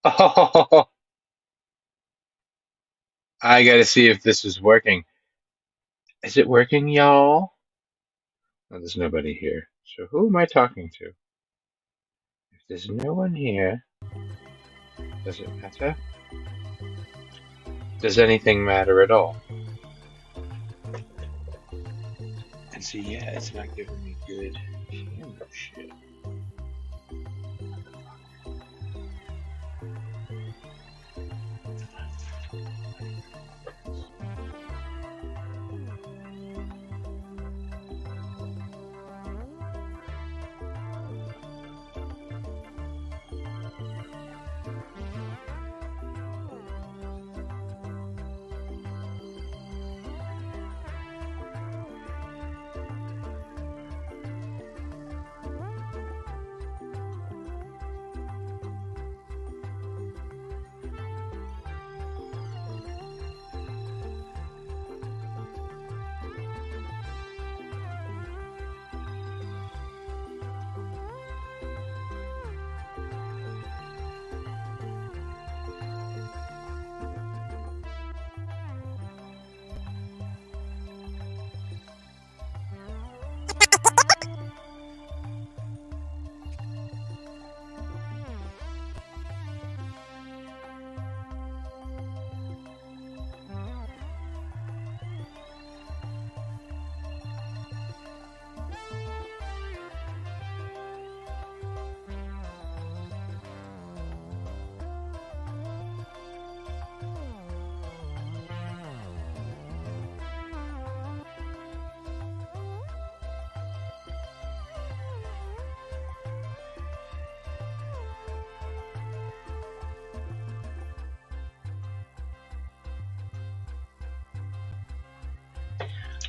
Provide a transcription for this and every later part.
Oh, I gotta see if this is working. Is it working, y'all? Oh, there's nobody here. So who am I talking to? If there's no one here, does it matter? Does anything matter at all? And see, yeah, it's not giving me good camera shit.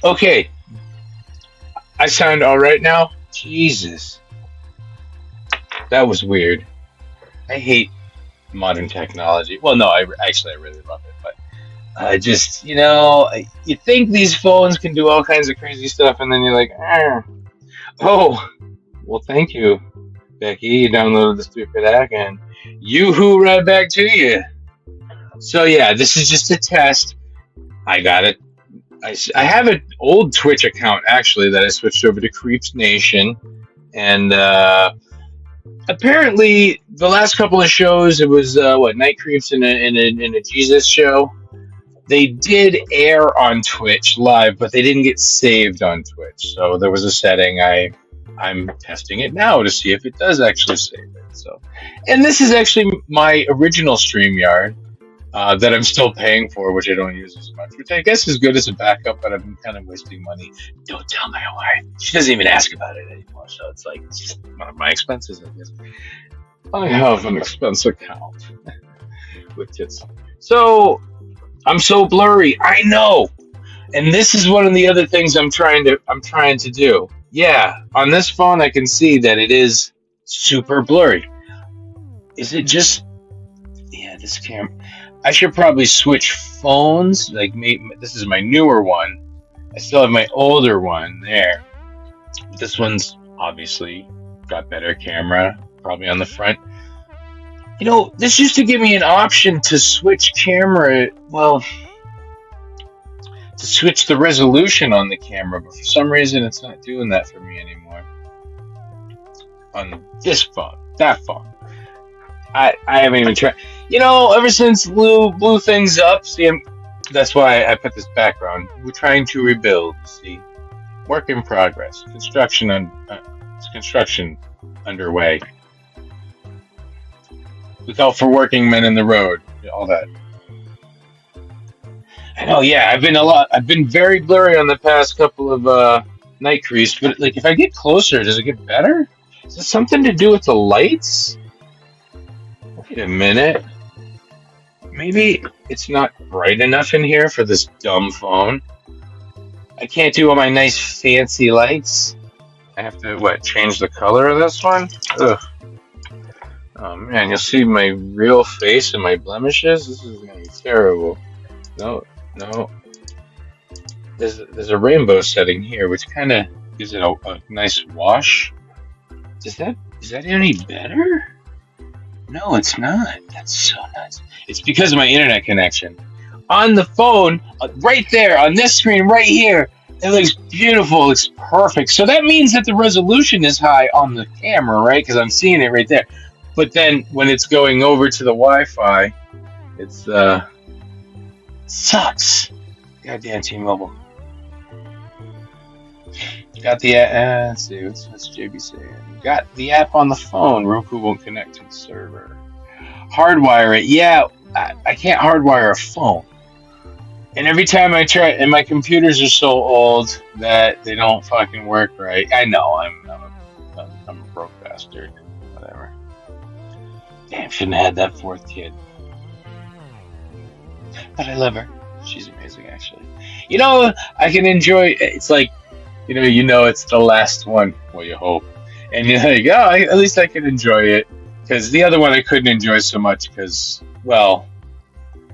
Okay, I sound all right now? Jesus, that was weird. I hate modern technology. Well, no, I really love it, but I just, you think these phones can do all kinds of crazy stuff, and then you're like, ah. Oh, well, thank you, Becky. You downloaded the stupid app, and yoo-hoo right back to you. So yeah, this is just a test. I got it. I have an old Twitch account actually that I switched over to Creeps Nation, and apparently the last couple of shows it was what Night Creeps in a Jesus show. They did air on Twitch live, but they didn't get saved on Twitch. So there was a setting. I'm testing it now to see if it does actually save it. So, and this is actually my original StreamYard that I'm still paying for, which I don't use as much, which I guess is good as a backup, but I'm kind of wasting money. Don't tell my wife. She doesn't even ask about it anymore, so it's like it's just one of my expenses, I guess. I have an expense account with kids. So I'm so blurry. I know. And this is one of the other things I'm trying to do. Yeah, on this phone I can see that it is super blurry. Is it just yeah, this camera I should probably switch phones. Like this is my newer one. I still have my older one there. This one's obviously got better camera, probably on the front. This used to give me an option to switch camera. Well, to switch the resolution on the camera, but for some reason it's not doing that for me anymore. On this phone, that phone. I haven't even tried. Ever since Lou blew things up, see, that's why I put this background. We're trying to rebuild. See, work in progress. Construction underway. Look out for working men in the road. All that. I know. Yeah, I've been very blurry on the past couple of night creeps, but like if I get closer, does it get better? Is it something to do with the lights? Wait a minute. Maybe it's not bright enough in here for this dumb phone. I can't do all my nice fancy lights. I have to, change the color of this one? Ugh. Oh man, you'll see my real face and my blemishes? This is gonna be terrible. No, no. There's a rainbow setting here, which kind of gives it a nice wash. Does that Is that any better? No, it's not. That's so nuts. It's because of my internet connection. On the phone, right there, on this screen right here, it looks beautiful. It's perfect. So that means that the resolution is high on the camera, right? Because I'm seeing it right there. But then when it's going over to the Wi-Fi, it's sucks. Goddamn T-Mobile. Got the let's see, what's JB saying? Got the app on the phone. Roku won't connect to the server. Hardwire it. Yeah, I can't hardwire a phone. And every time I try, and my computers are so old that they don't fucking work right. I know, I'm a broke bastard. Whatever. Damn, shouldn't have had that fourth kid. But I love her. She's amazing, actually. You know, I can enjoy. It's like, you know, it's the last one. Well, you hope, and you're like, oh, at least I can enjoy it. Because the other one I couldn't enjoy so much because, well,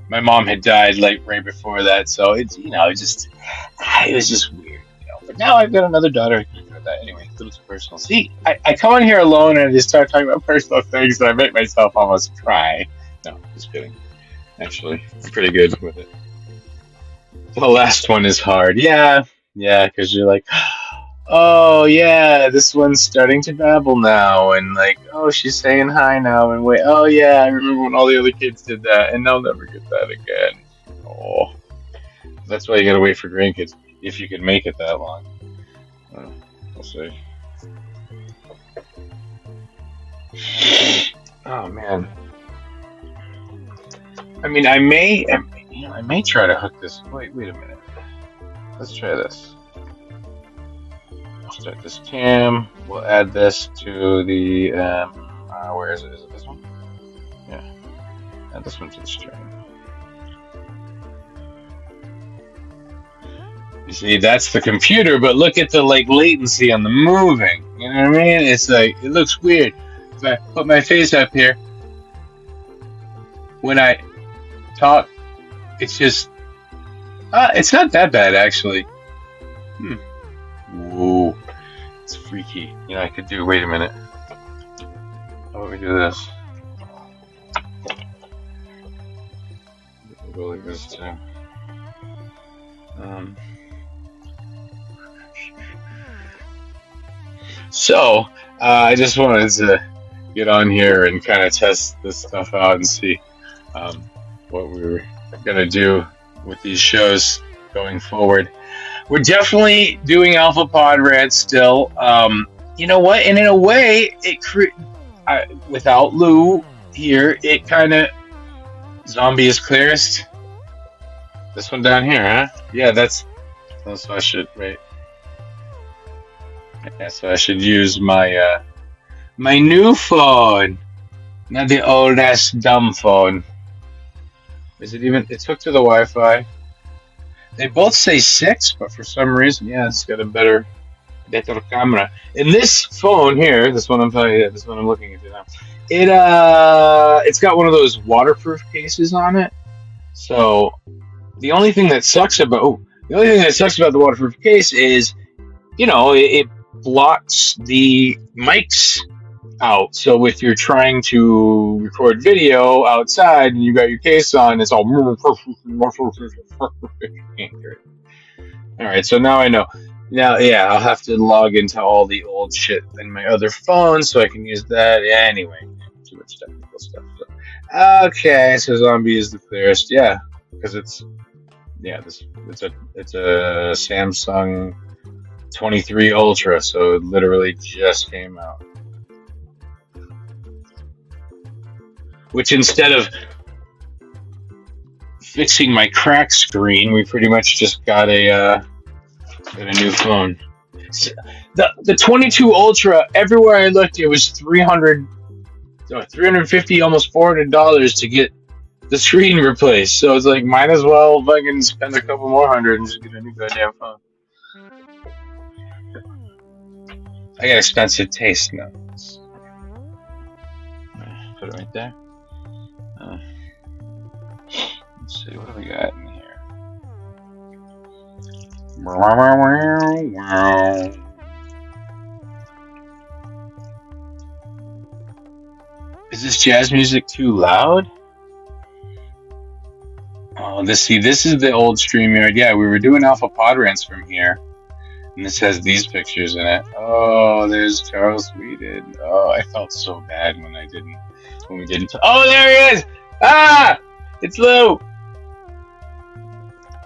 my mom had died right before that, so it's it was just weird. But now I've got another daughter. I can enjoy that anyway. A little too personal. See, I come on here alone and I just start talking about personal things, and I make myself almost cry. No, just kidding. Actually, I'm pretty good with it. The last one is hard. Yeah, because you're like, oh yeah, this one's starting to babble now, and like, oh, she's saying hi now, and wait, oh yeah, I remember when all the other kids did that, and they'll never get that again. Oh, that's why you gotta wait for grandkids if you can make it that long. We'll see. Oh man. I mean, I may try to hook this. Wait a minute. Let's try this. I'll start this cam. We'll add this to the. Where is it? Is it this one? Yeah. Add this one to the stream. You see, that's the computer, but look at the latency on the moving. You know what I mean? It's like it looks weird. If I put my face up here, when I talk, it's just it's not that bad actually. Whoa, it's freaky. I could do. Wait a minute. How about we do this? We'll go like this too. So I just wanted to get on here and kind of test this stuff out and see what we were gonna do with these shows going forward. We're definitely doing Alpha Pod Rant still. You know what? And in a way, without Lou here, it kind of Zombie is clearest. This one down here, huh? Yeah, that's so I should wait. Yeah, so I should use my my new phone, not the old ass dumb phone. Is it even? It's hooked to the Wi-Fi. They both say 6, but for some reason, yeah, it's got a better camera. And this phone here, this one I'm looking at now. It's got one of those waterproof cases on it. So the only thing that sucks about the waterproof case is, it blocks the mics out. So if you're trying to record video outside and you got your case on, it's all. Alright, so now I know. Now, yeah, I'll have to log into all the old shit in my other phone so I can use that. Yeah, anyway, too much technical stuff. So. Okay, so Zombie is the clearest. Yeah, because it's a Samsung 23 Ultra, so it literally just came out. Which instead of fixing my cracked screen, we pretty much just got a new phone. The 22 Ultra, everywhere I looked, it was $350, almost $400 to get the screen replaced. So it's like, might as well fucking spend a couple more hundred and just get a new goddamn phone. I got expensive taste now. Put it right there. Let's see, what do we got in here? Is this jazz music too loud? Oh, this is the old StreamYard. Yeah, we were doing Alpha Pod Rants from here. And this has these pictures in it. Oh, there's Charles Whedon. Oh, I felt so bad when we didn't. Oh, there he is! Ah! It's Lou!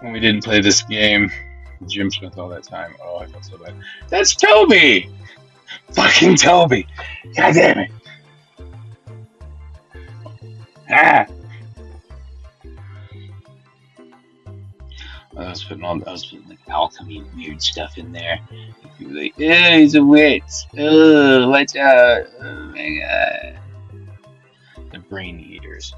When we didn't play this game, Jim Smith all that time. Oh, I felt so bad. That's Toby! Fucking Toby! God damn it! Ah! I was putting like alchemy and weird stuff in there. People were like, oh, he's a witch. Oh, watch out. Oh my god. The brain eaters.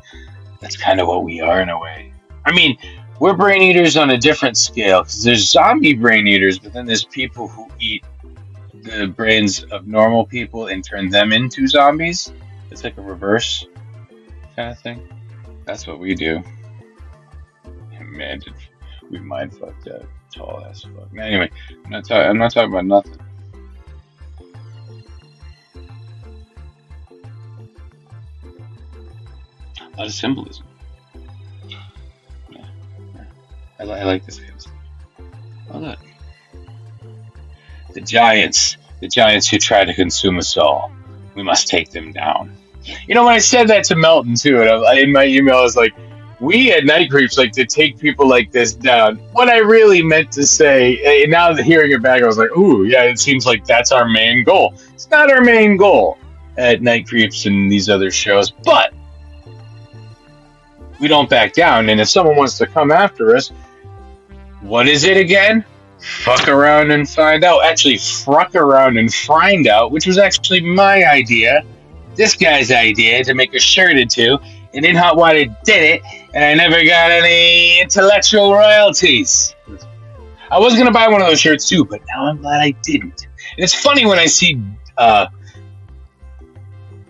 That's kind of what we are in a way. I mean, we're brain eaters on a different scale because there's zombie brain eaters, but then there's people who eat the brains of normal people and turn them into zombies. It's like a reverse kind of thing. That's what we do. Imagine. We mind fucked that tall ass fuck. Anyway, I'm not talking about nothing. A lot of symbolism. Yeah. I like this kind of stuff. Oh look, the giants who try to consume us all. We must take them down. You know, when I said that to Melton too, and in my email, I was like, we at Night Creeps like to take people like this down. What I really meant to say, and now hearing it back, I was like, ooh, yeah, it seems like that's our main goal. It's not our main goal at Night Creeps and these other shows, but we don't back down. And if someone wants to come after us, what is it again? Fuck around and find out. Actually, fruck around and find out, which was actually my idea. This guy's idea to make a shirt into. And In Hot Water did it, and I never got any intellectual royalties. I was going to buy one of those shirts too, but now I'm glad I didn't. And it's funny when I see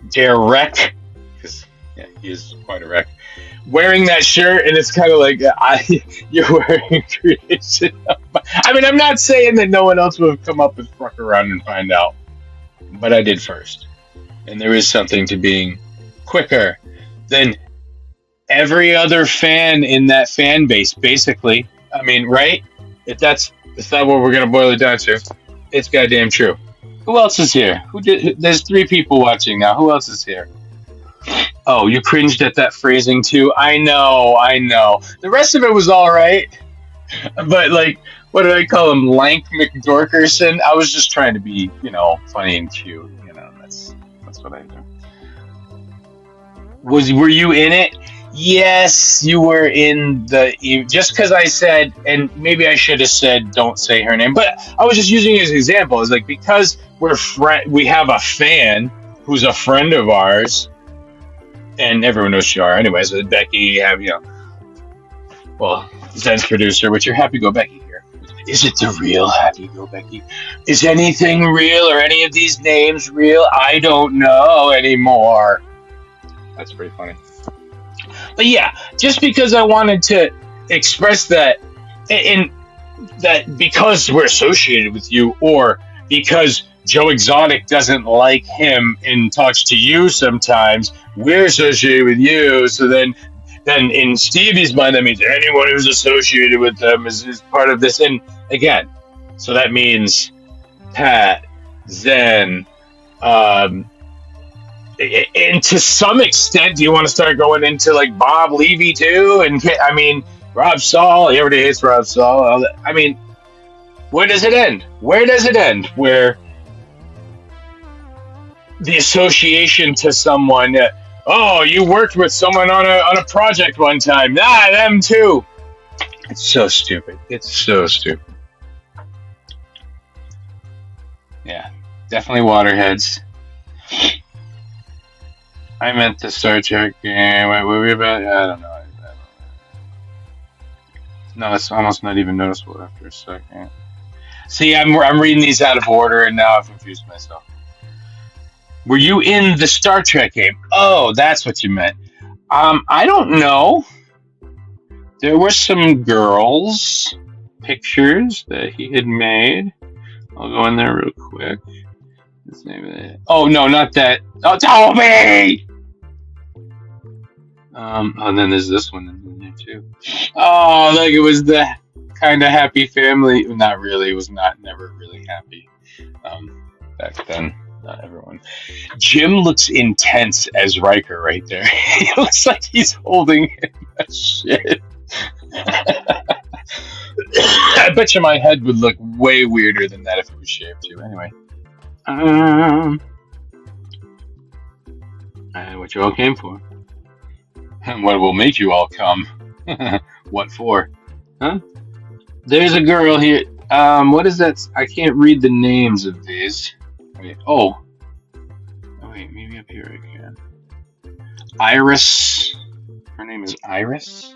Derek, because yeah, he is quite a wreck, wearing that shirt, and it's kind of like, you're wearing creation. I mean, I'm not saying that no one else would have come up with Fruck Around and Find Out, but I did first. And there is something to being quicker than every other fan in that fan base, basically. I mean, right? If that's not what we're gonna boil it down to, it's goddamn true. Who else is here? There's 3 people watching now. Who else is here? Oh, you cringed at that phrasing too. I know. The rest of it was all right, but like, what did I call him? Lank McDorkerson. I was just trying to be, funny and cute. That's what I do. Were you in it? Yes, you were in the. Just because I said, and maybe I should have said, don't say her name, but I was just using it as an example. It's like, because we have a fan who's a friend of ours, and everyone knows she are anyway. So Becky, Zen's producer, which you're Happy Go Becky here. Is it the real Happy Go Becky? Is anything real or any of these names real? I don't know anymore. That's pretty funny. But yeah, just because I wanted to express that, in that because we're associated with you, or because Joe Exotic doesn't like him and talks to you sometimes, we're associated with you. So then in Stevie's mind, that means anyone who's associated with them is part of this. And again, so that means Pat, Zen, and to some extent, do you want to start going into like Bob Levy too? And I mean, Rob Saul, everybody hates Rob Saul. I mean, where does it end? Where the association to someone, oh, you worked with someone on a project one time. Them too. It's so stupid. Yeah, definitely Waterheads. I meant the Star Trek game. Wait, what were we about? I don't know. No, it's almost not even noticeable after a second. See, I'm reading these out of order, and now I've confused myself. Were you in the Star Trek game? Oh, that's what you meant. I don't know. There were some girls pictures that he had made. I'll go in there real quick. What's the name of it? Oh no, not that. Oh, Toby! And then there's this one in there too. Oh, like it was the kind of happy family. Not really. It was not never really happy. Back then, not everyone. Jim looks intense as Riker right there. He looks like he's holding a shit. I bet you my head would look way weirder than that if it was shaved too. Anyway, what you all came for, and what will make you all come? What for? Huh? There's a girl here. What is that? I can't read the names of these. Wait. Oh, wait. Maybe up here I can. Iris. Her name is Iris.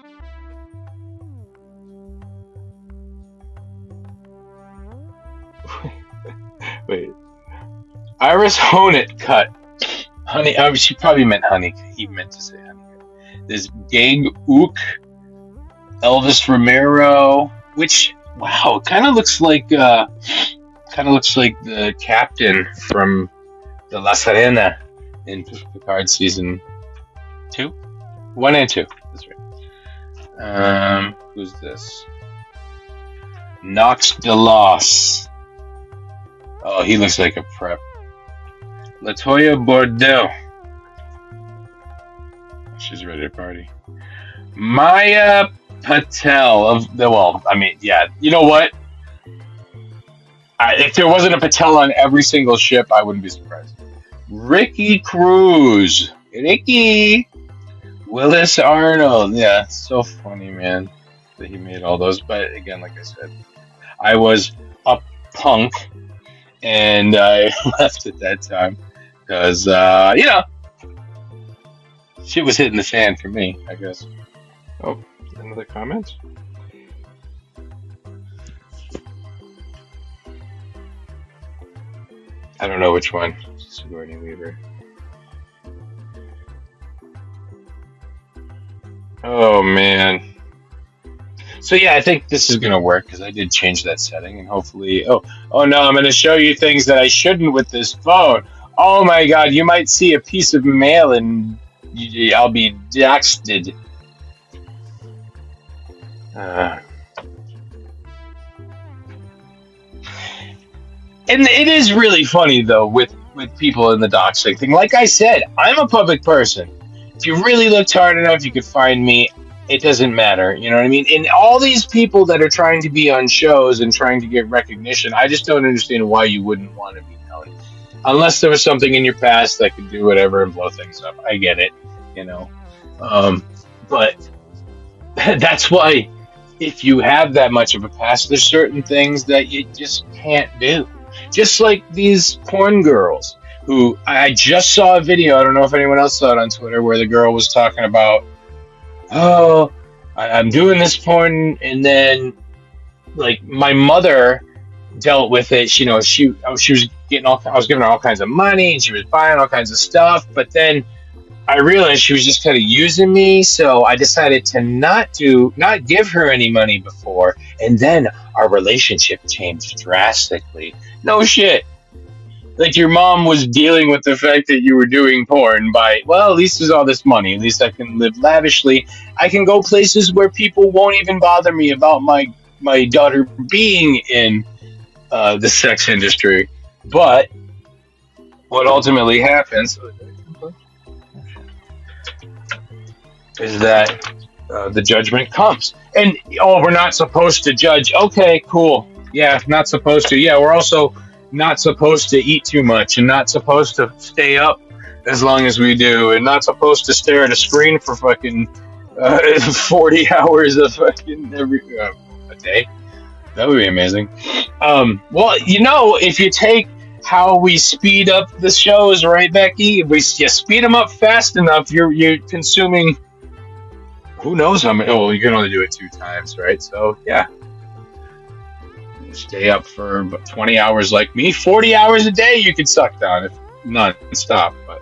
Wait. Iris Honet cut. Honey. She probably meant honey. He meant to say honey. There's Gang Ook. Elvis Romero. Which, wow, kind of looks like the captain from the La Serena in Picard season 2, 1 and 2. That's right. Who's this? Knox DeLoss. Oh, he looks like a prep. Latoya Bordeaux. She's ready to party. Maya Patel of the, well, I mean, yeah. You know what? If there wasn't a Patel on every single ship, I wouldn't be surprised. Ricky Cruz. Ricky. Willis Arnold. Yeah, so funny, man, that he made all those. But again, like I said, I was a punk, and I left at that time because, shit was hitting the fan for me, I guess. Oh, another comment? I don't know which one. Sigourney Weaver. Oh, man. So yeah, I think this is gonna work because I did change that setting, and hopefully, oh no, I'm gonna show you things that I shouldn't with this phone. Oh my God, you might see a piece of mail and I'll be doxed. And it is really funny though with people in the doxing thing. Like I said, I'm a public person. If you really looked hard enough, you could find me. It doesn't matter, you know what I mean? And all these people that are trying to be on shows and trying to get recognition, I just don't understand why you wouldn't want to be known. Unless there was something in your past that could do whatever and blow things up. I get it, you know. But that's why if you have that much of a past, there's certain things that you just can't do. Just like these porn girls who I just saw a video. I don't know if anyone else saw it on Twitter where the girl was talking about, oh, I'm doing this porn, and then like my mother dealt with it. You know, she was getting I was giving her all kinds of money, and she was buying all kinds of stuff. But then I realized she was just kind of using me, so I decided to not give her any money before, and then our relationship changed drastically. No shit. Like your mom was dealing with the fact that you were doing porn by, well, at least there's all this money. At least I can live lavishly. I can go places where people won't even bother me about my daughter being in the sex industry. But what ultimately happens is that the judgment comes. And, oh, we're not supposed to judge. Okay, cool. Yeah, not supposed to. Yeah, we're also not supposed to eat too much and not supposed to stay up as long as we do and not supposed to stare at a screen for fucking 40 hours of fucking a day. That would be amazing. Well, you know, if you take how we speed up the shows, right, Becky? If you speed them up fast enough, you're consuming who knows how many. Oh, you can only do it 2 times, right? So, yeah. Stay up for about 20 hours like me. 40 hours a day you could suck down if non-stop. But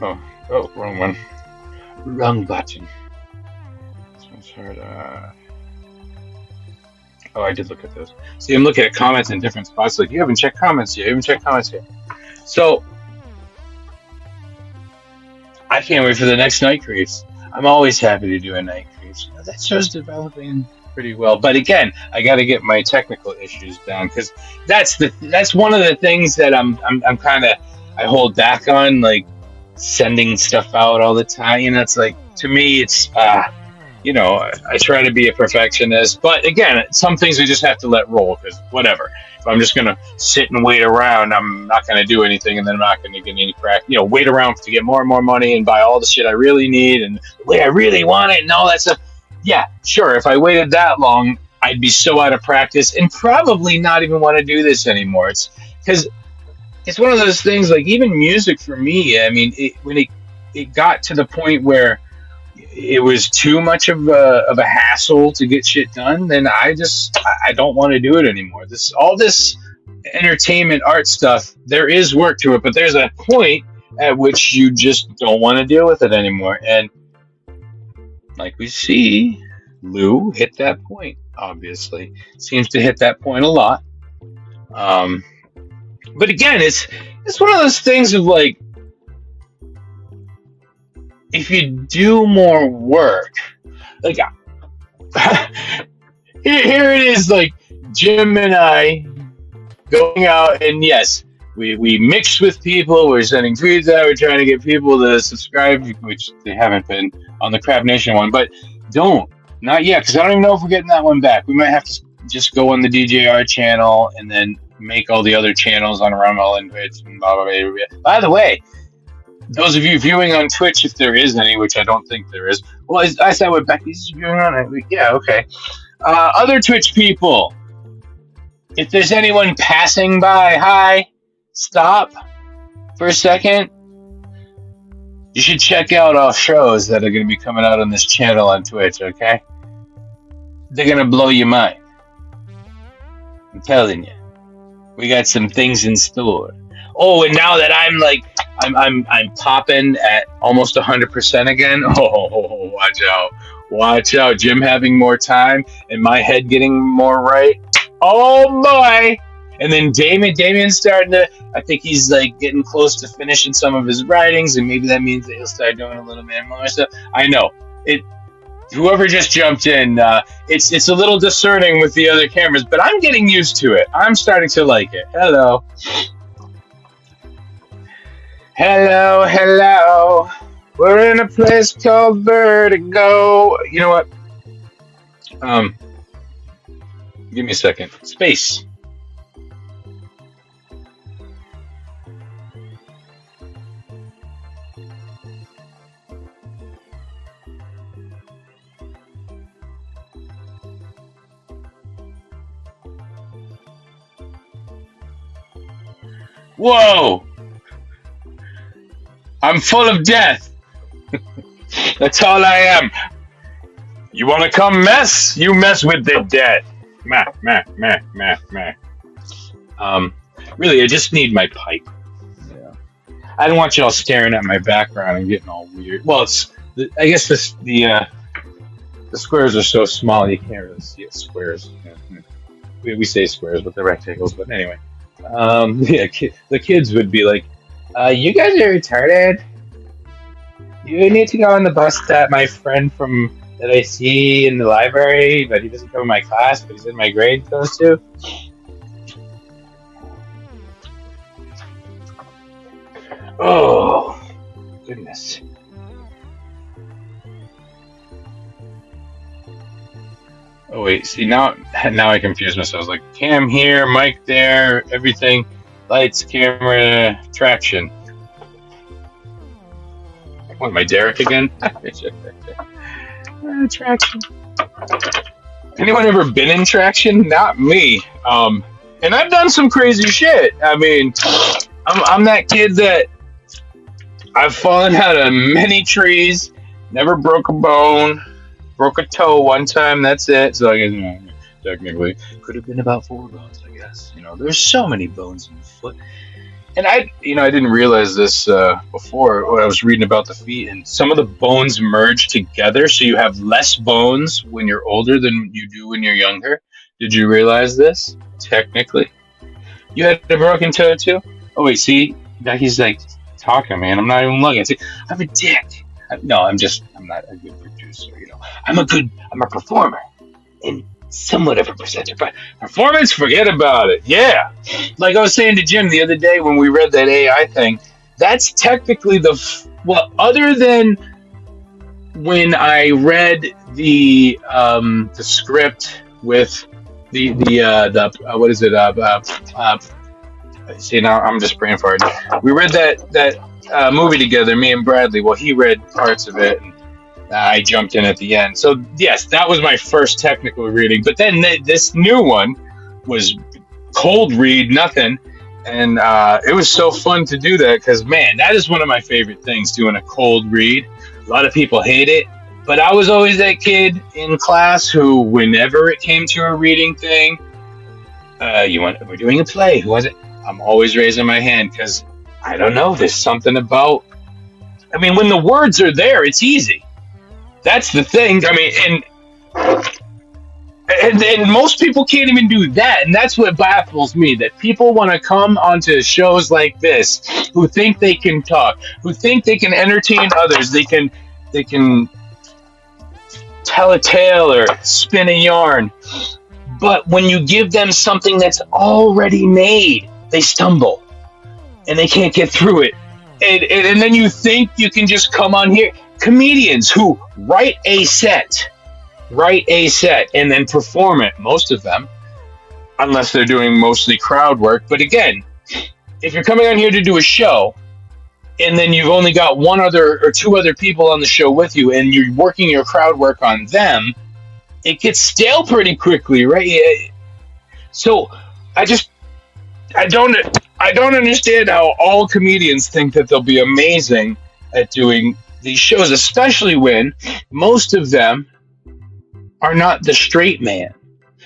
oh, wrong one. Wrong button. This one's hard. Oh, I did look at those. See, I'm looking at comments in different spots. Like, you haven't checked comments yet. So, I can't wait for the next Night Creeps. I'm always happy to do a Night Creeps. That show's developing pretty well, but again, I got to get my technical issues down because that's one of the things that I'm kind of I hold back on, like sending stuff out all the time. You know, it's like to me, it's I try to be a perfectionist, but again, some things we just have to let roll because whatever. If I'm just gonna sit and wait around, I'm not gonna do anything, and then I'm not gonna get any practice. Wait around to get more and more money and buy all the shit I really need and the way I really want it and all that stuff. Yeah, sure. If I waited that long, I'd be so out of practice and probably not even want to do this anymore. It's because it's one of those things. Like even music for me, I mean, when it got to the point where it was too much of a hassle to get shit done, then I don't want to do it anymore. All this entertainment art stuff, there is work to it, but there's a point at which you just don't want to deal with it anymore. And like we see, Lou hit that point. Obviously, seems to hit that point a lot. But again, it's one of those things of like, if you do more work, like here it is, like Jim and I going out, and yes, we mix with people. We're sending tweets out. We're trying to get people to subscribe, which they haven't been on the Crab Nation one, but not yet, because I don't even know if we're getting that one back. We might have to just go on the DJR channel and then make all the other channels on Rumble and Twitch and blah, blah, blah, blah. By the way, those of you viewing on Twitch, if there is any, which I don't think there is. Well, I said what Becky's viewing on it. Yeah, okay. Other Twitch people, if there's anyone passing by, hi, stop for a second. You should check out our shows that are going to be coming out on this channel on Twitch, okay? They're going to blow your mind. I'm telling you. We got some things in store. Oh, and now that I'm popping at almost 100% again. Oh, watch out! Jim having more time and my head getting more right. Oh boy! And then Damien's starting to. I think he's like getting close to finishing some of his writings, and maybe that means that he'll start doing a little bit more stuff. I know it. Whoever just jumped in, it's a little discerning with the other cameras, but I'm getting used to it. I'm starting to like it. Hello. We're in a place called Vertigo. You know what? Give me a second. Space. Whoa! I'm full of death. That's all I am. You want to come mess? You mess with the dead. Meh. Really, I just need my pipe. Yeah. I don't want y'all staring at my background and getting all weird. Well, I guess the squares are so small you can't really see it. Squares. Yeah. We say squares, but they're rectangles. But anyway, the kids would be like, you guys are retarded. You need to go on the bus that my friend that I see in the library, but he doesn't come in my class, but he's in my grade, goes to. Oh, goodness. Oh, wait, see, now I confuse myself. I was like, cam here, mic there, everything. Lights, camera, traction. What, my Derek again? Traction. Anyone ever been in traction? Not me. And I've done some crazy shit. I mean, I'm that kid that I've fallen out of many trees, never broke a bone, broke a toe one time, that's it. So I guess, technically, could have been about 4 bones, I guess. There's so many bones in the foot. And I didn't realize this before when I was reading about the feet, and some of the bones merge together, so you have less bones when you're older than you do when you're younger. Did you realize this? Technically. You had a broken toe too? Oh wait, see? Becky's like talking to me, and I'm not even looking. It's like, I'm a dick. No, I'm not a good producer. I'm a performer and somewhat of a presenter, but performance, forget about it. Yeah. Like I was saying to Jim the other day when we read that AI thing, that's technically other than when I read the script with the what is it? See, now I'm just brain farting. We read that movie together, me and Bradley. Well, he read parts of it, and I jumped in at the end. So yes, that was my first technical reading. But then this new one was cold read, nothing, and it was so fun to do that because man, that is one of my favorite things, doing a cold read. A lot of people hate it, but I was always that kid in class who, whenever it came to a reading thing, we're doing a play. Who was it? I'm always raising my hand because I don't know. There's something about. I mean, when the words are there, it's easy. That's the thing. I mean, and most people can't even do that, and that's what baffles me. That people want to come onto shows like this, who think they can talk, who think they can entertain others, they can tell a tale or spin a yarn. But when you give them something that's already made, they stumble and they can't get through it. And then you think you can just come on here. Comedians who write a set and then perform it, most of them, unless they're doing mostly crowd work. But again, if you're coming on here to do a show and then you've only got one other or two other people on the show with you and you're working your crowd work on them, it gets stale pretty quickly, right? So I don't understand how all comedians think that they'll be amazing at doing these shows, especially when most of them are not the straight man.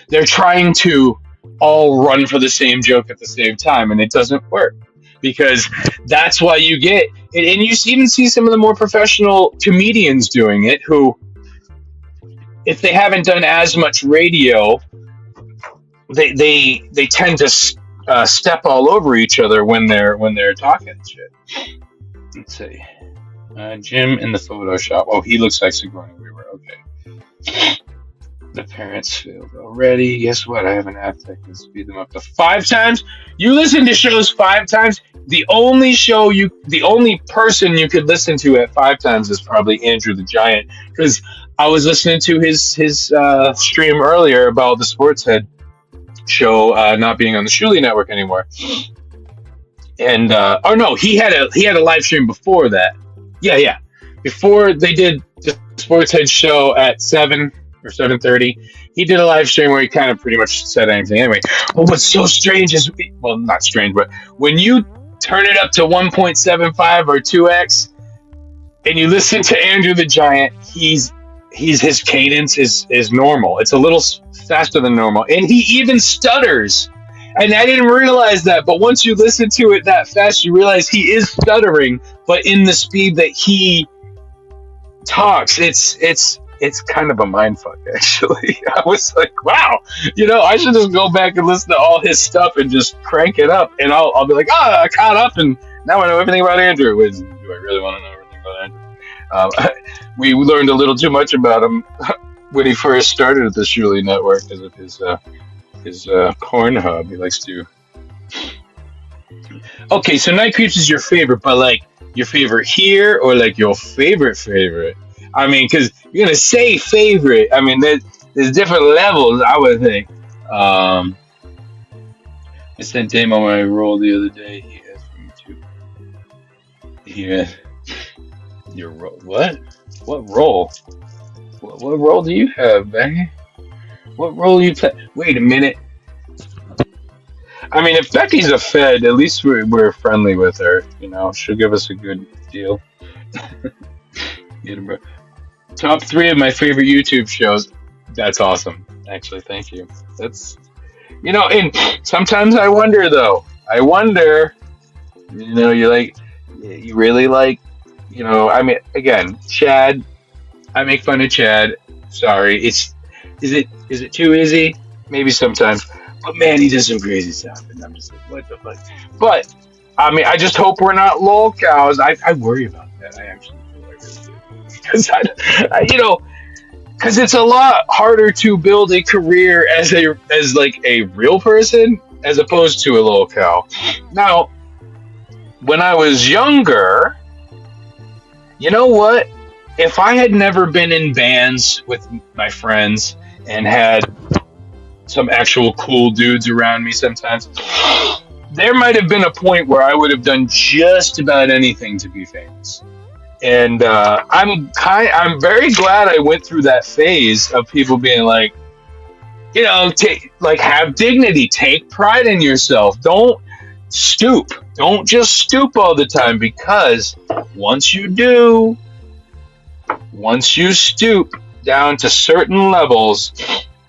They're trying to all run for the same joke at the same time, and it doesn't work because that's why you get and you even see some of the more professional comedians doing it who, if they haven't done as much radio, they tend to step all over each other when they're talking shit. Let's see. Jim in the Photoshop. Oh, he looks like Sigourney Weaver. Okay. The parents failed already. Guess what? I have an app that can speed them up to 5 times. You listen to shows 5 times. The only person you could listen to at 5 times is probably Andrew the Giant. Because I was listening to his stream earlier about the Sportshead show not being on the Shuli Network anymore. And he had a live stream before that. Yeah. Before they did the Sportshead show at 7 or 7:30, he did a live stream where he kind of pretty much said anything. Anyway, but what's so strange is, well, not strange, but when you turn it up to 1.75 or 2x, and you listen to Andrew the Giant, his cadence is normal. It's a little faster than normal, and he even stutters. And I didn't realize that, but once you listen to it that fast, you realize he is stuttering, but in the speed that he talks, it's kind of a mindfuck, actually. I was like, wow, I should just go back and listen to all his stuff and just crank it up, and I'll be like, I caught up, and now I know everything about Andrew. Do I really want to know everything about Andrew? We learned a little too much about him when he first started at the Shuli Network because of his Pornhub. He likes to. Okay, so Night Creeps is your favorite, but like your favorite here or like your favorite? I mean, because you're gonna say favorite. I mean, there's different levels. I would think. I sent Damo my role the other day. He asked for me to. Yeah. Your role? What? What role? What role do you have, man? What role you play? Wait a minute. I mean, if Becky's a Fed, at least we're friendly with her. She'll give us a good deal. Top 3 of my favorite YouTube shows. That's awesome. Actually, thank you. That's, and sometimes I wonder though. You really like, I mean, again, Chad. I make fun of Chad. Sorry. Is it too easy? Maybe sometimes. But man, he does some crazy stuff, and I'm just like, what the fuck? But I mean, I just hope we're not lolcows. I worry about that. I actually do. I really do. Because because it's a lot harder to build a career as like a real person as opposed to a lolcow. Now, when I was younger, you know what? If I had never been in bands with my friends and had some actual cool dudes around me sometimes, there might have been a point where I would have done just about anything to be famous. And I'm very glad I went through that phase of people being like, have dignity, take pride in yourself, don't stoop, don't just stoop all the time, because once you stoop down to certain levels,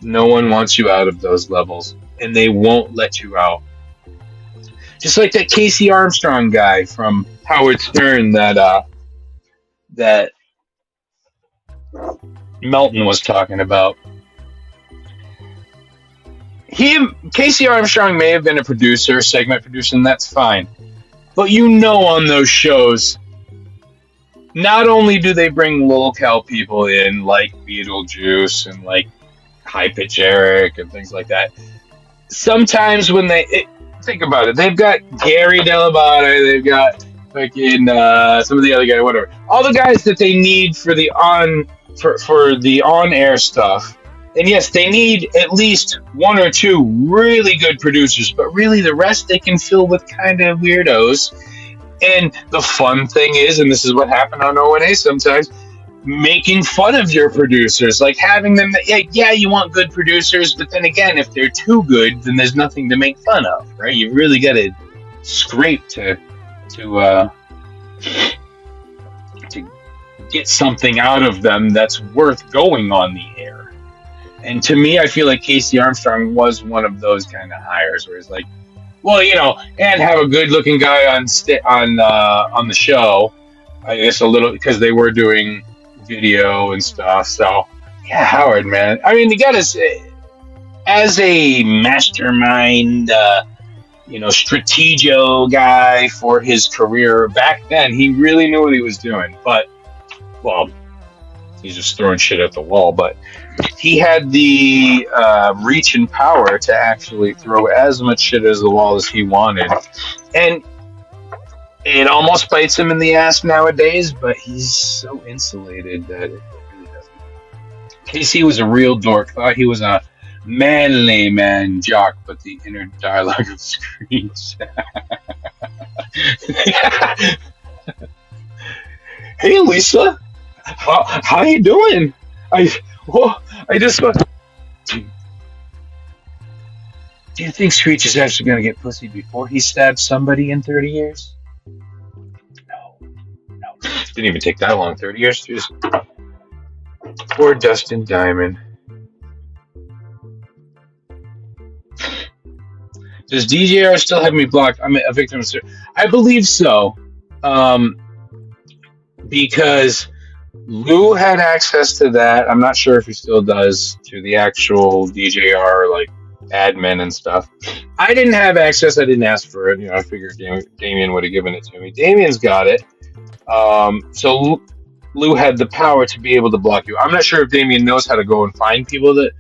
no one wants you out of those levels, and they won't let you out. Just like that Casey Armstrong guy from Howard Stern that Melton was talking about. Casey Armstrong may have been a producer, segment producer, and that's fine. But on those shows, not only do they bring lolcow people in like Beetlejuice and like High Pitch Eric and things like that, sometimes when think about it, they've got Gary Delabate, they've got fucking some of the other guys, whatever. All the guys that they need for the on-air stuff. And yes, they need at least one or two really good producers, but really the rest they can fill with kind of weirdos. And the fun thing is, and this is what happened on O&A sometimes, making fun of your producers, like having them, yeah, you want good producers, but then again, if they're too good, then there's nothing to make fun of, right? You really got to scrape to get something out of them that's worth going on the air. And to me, I feel like Casey Armstrong was one of those kind of hires where it's like, well, and have a good-looking guy on the show. I guess a little, because they were doing video and stuff. So yeah, Howard, man. I mean, you gotta say, as a mastermind, strategio guy for his career back then, he really knew what he was doing. But, well, he's just throwing shit at the wall. But he had the reach and power to actually throw as much shit at the wall as he wanted. And it almost bites him in the ass nowadays, but he's so insulated that it really doesn't. Casey was a real dork. Thought he was a manly man jock, but the inner dialogue of screams. Hey, Lisa. How you doing? I just want... Do you think Screech is actually going to get pussy before he stabs somebody in 30 years? No. Didn't even take that long. 30 years? Just... Poor Dustin Diamond. Does DJR still have me blocked? I'm a victim of... I believe so. Because Lou had access to that. I'm not sure if he still does, to the actual DJR, like, admin and stuff. I didn't have access. I didn't ask for it. I figured Damien would have given it to me. Damien's got it. So Lou had the power to be able to block you. I'm not sure if Damien knows how to go and find people to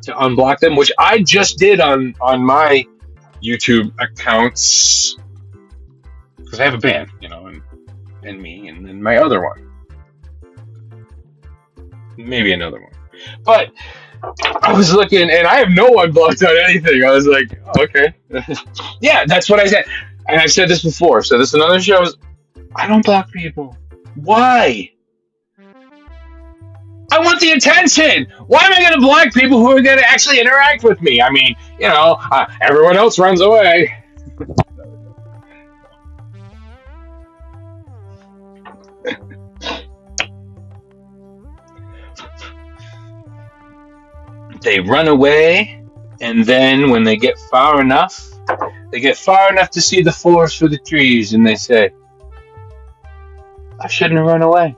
unblock them, which I just did on my YouTube accounts, because I have a band, and me, and then my other one. Maybe another one. But I was looking, and I have no one blocked on anything. I was like, oh, okay. Yeah, that's what I said. And I've said this before. So this is another show. I don't block people. Why? I want the attention. Why am I going to block people who are going to actually interact with me? I mean, everyone else runs away. They run away, and then when they get far enough to see the forest for the trees, and they say, I shouldn't have run away.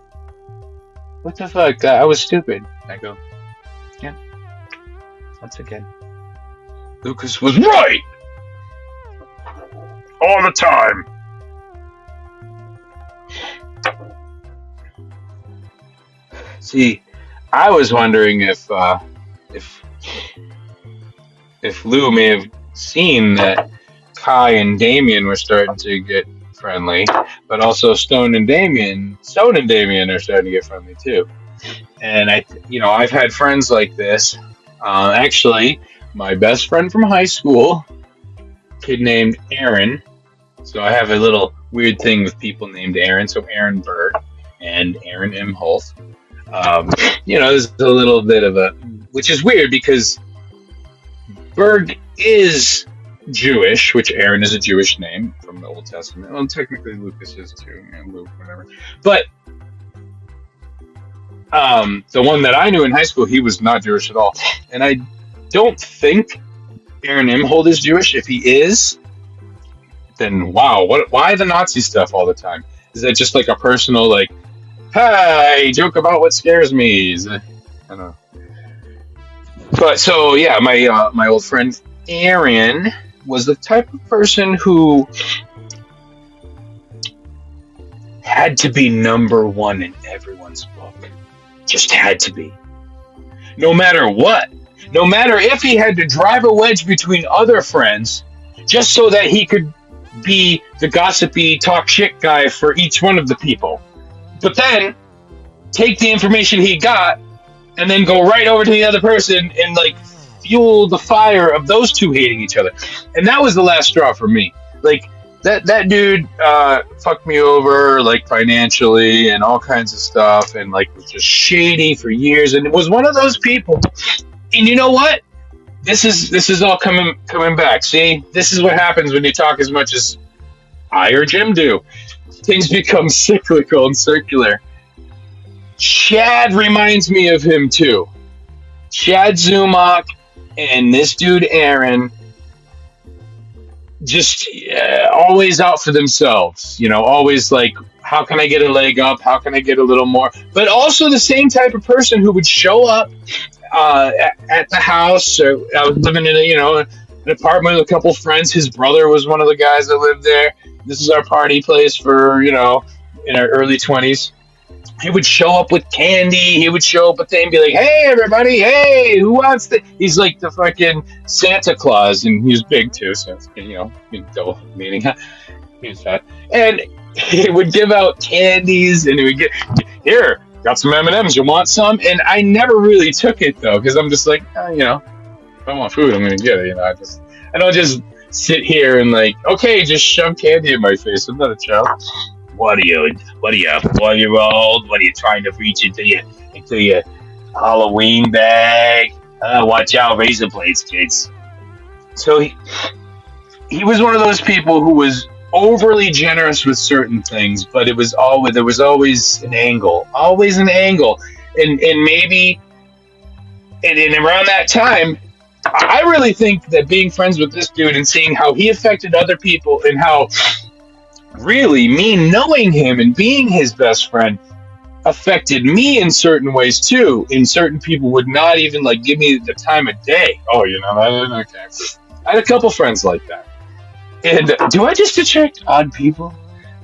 What the fuck? I was stupid. I go, yeah, once again, Lucas was right all the time. See, I was wondering if if Lou may have seen that Kai and Damien were starting to get friendly, but also Stone and Damien are starting to get friendly too. And I've had friends like this. Actually, my best friend from high school, kid named Aaron. So I have a little weird thing with people named Aaron. So Aaron Bird and Aaron M. Holt. There's a little bit of which is weird because Berg is Jewish, which Aaron is a Jewish name from the Old Testament. Well, technically Lucas is too, and Luke, whatever. But the one that I knew in high school, he was not Jewish at all. And I don't think Aaron Imhold is Jewish. If he is, then wow, why the Nazi stuff all the time? Is that just like a personal, like, hey, joke about what scares me? I don't know. But so, yeah, my old friend Aaron was the type of person who had to be number one in everyone's book. Just had to be. No matter what. No matter if he had to drive a wedge between other friends just so that he could be the gossipy talk shit guy for each one of the people. But then take the information he got and then go right over to the other person and like fuel the fire of those two hating each other. And that was the last straw for me. Like that dude fucked me over like financially and all kinds of stuff and like was just shady for years and it was one of those people. And you know what? This is all coming back. See, this is what happens when you talk as much as I or Jim do. Things become cyclical and circular. Chad reminds me of him too. Chad Zumach and this dude Aaron, just always out for themselves. Always like, how can I get a leg up? How can I get a little more? But also the same type of person who would show up at the house. Or I was living in an apartment with a couple friends. His brother was one of the guys that lived there. This is our party place for in our early 20s. He would show up with candy. He would show up with things and be like, "Hey, everybody! Hey, who wants the?" He's like the fucking Santa Claus, and he was big too. So double meaning. He was fat, and he would give out candies, and he would get here. Got some M&Ms. You want some? And I never really took it though, because I'm just like, if I want food, I'm gonna get it. I don't just sit here and like, okay, just shove candy in my face. I'm not a child. What are you, 4-year-old? What are you trying to reach into your Halloween bag? Watch out, razor blades, kids. So he was one of those people who was overly generous with certain things, but there was always an angle, and maybe, and around that time, I really think that being friends with this dude and seeing how he affected other people and how really me knowing him and being his best friend affected me in certain ways too. And certain people would not even like give me the time of day. Oh, okay. I had a couple friends like that. And do I just attract odd people?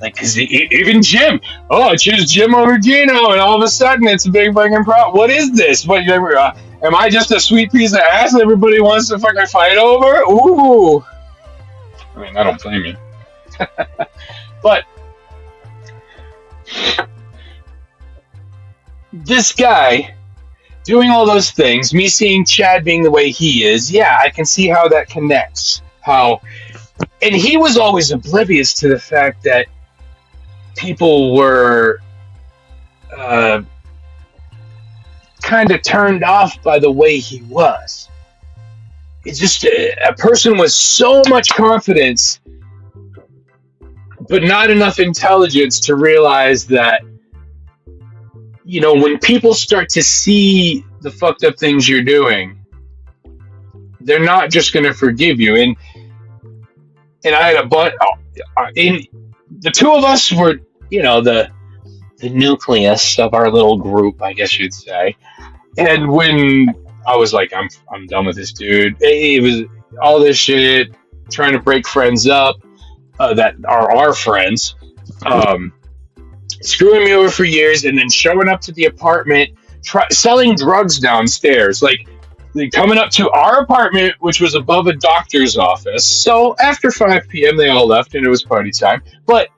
Like, because even Jim, I choose Jim over Gino, and all of a sudden it's a big fucking problem. What is this? Am I just a sweet piece of ass everybody wants to fucking fight over? Ooh. I mean, I don't blame you. But this guy doing all those things, me seeing Chad being the way he is, yeah, I can see how that connects. And he was always oblivious to the fact that people were kind of turned off by the way he was. It's just a person with so much confidence but not enough intelligence to realize that, when people start to see the fucked up things you're doing, they're not just going to forgive you. And I had a bunch. The two of us were, the nucleus of our little group, I guess you'd say. And when I was like, I'm done with this dude. It was all this shit, trying to break friends up. That are our friends, screwing me over for years, and then showing up to the apartment selling drugs downstairs, like coming up to our apartment, which was above a doctor's office. So after 5 p.m., they all left and it was party time. But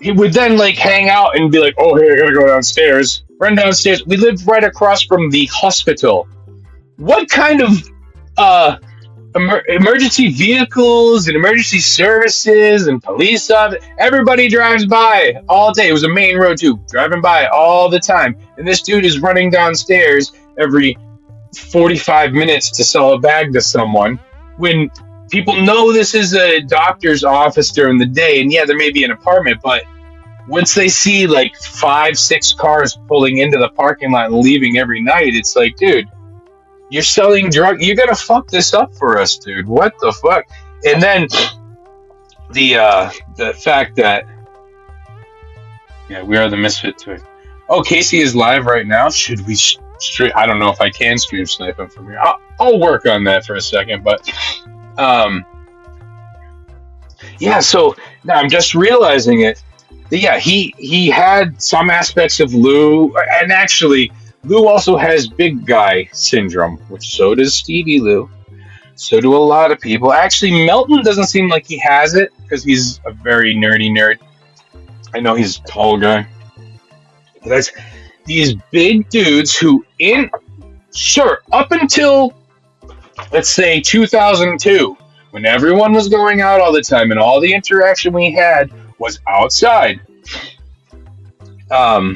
he would then like hang out and be like, "Oh, hey, I gotta go downstairs." Run downstairs. We lived right across from the hospital. What kind of emergency vehicles and emergency services and police officers? Everybody drives by all day. It was a main road too, driving by all the time. And this dude is running downstairs every 45 minutes to sell a bag to someone when people know this is a doctor's office during the day. And yeah, there may be an apartment, but once they see like 5-6 cars pulling into the parking lot and leaving every night, it's like, dude, you're selling drugs. You're gonna fuck this up for us, dude. What the fuck? And then the fact that we are the misfit toy. Oh, Casey is live right now. Should we? I don't know if I can stream snipe him from here. I'll work on that for a second, but yeah. So now I'm just realizing it. Yeah, he had some aspects of Lou, and actually, Lou also has big guy syndrome, which so does Stevie Lou. So do a lot of people. Actually, Melton doesn't seem like he has it because he's a very nerdy nerd. I know he's a tall guy. But that's these big dudes who, up until, let's say, 2002, when everyone was going out all the time and all the interaction we had was outside. Yeah,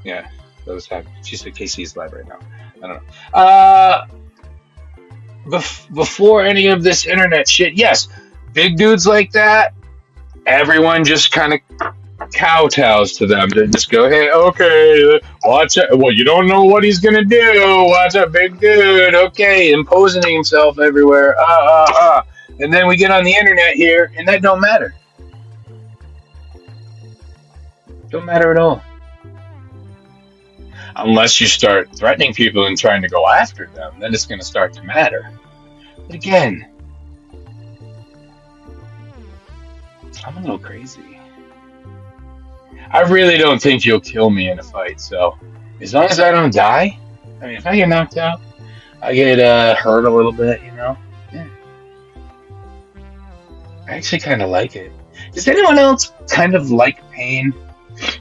that was happening. She said Casey's live right now. I don't know. Before any of this internet shit, yes, big dudes like that, everyone just kind of kowtows to them. They just go, hey, okay, watch it. Well, you don't know what he's gonna do. Watch out, big dude. Okay, imposing himself everywhere. And then we get on the internet here, and that don't matter. Don't matter at all. Unless you start threatening people and trying to go after them, then it's going to start to matter. But again, I'm a little crazy. I really don't think you'll kill me in a fight, so as long as I don't die, I mean, if I get knocked out, I get hurt a little bit, yeah. I actually kind of like it. Does anyone else kind of like pain?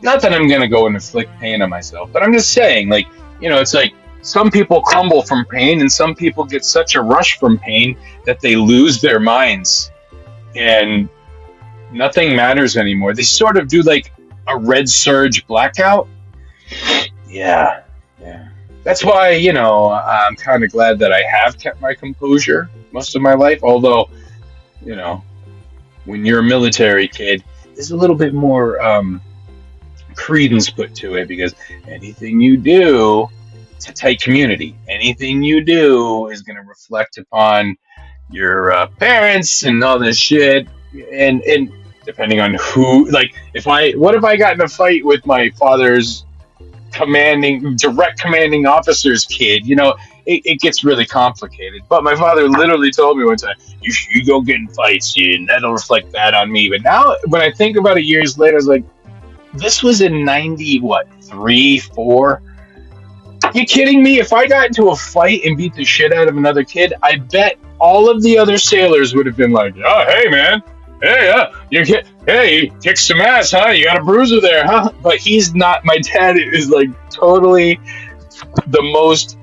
Not that I'm going to go and inflict pain on myself, but I'm just saying, like, it's like some people crumble from pain and some people get such a rush from pain that they lose their minds and nothing matters anymore. They sort of do like a red surge blackout. Yeah. That's why, I'm kind of glad that I have kept my composure most of my life. Although, when you're a military kid, there's a little bit more credence put to it because anything you do, it's a tight community. Anything you do is going to reflect upon your parents and all this shit. And depending on who, like, what if I got in a fight with my father's direct commanding officer's kid? It gets really complicated. But my father literally told me one time, you go get in fights, and that'll reflect that on me. But now, when I think about it years later, I was like, this was in 3, 4? You kidding me? If I got into a fight and beat the shit out of another kid, I bet all of the other sailors would have been like, oh, hey, man. Hey, you kicked some ass, huh? You got a bruiser there, huh? But he's not. My dad is like totally the most.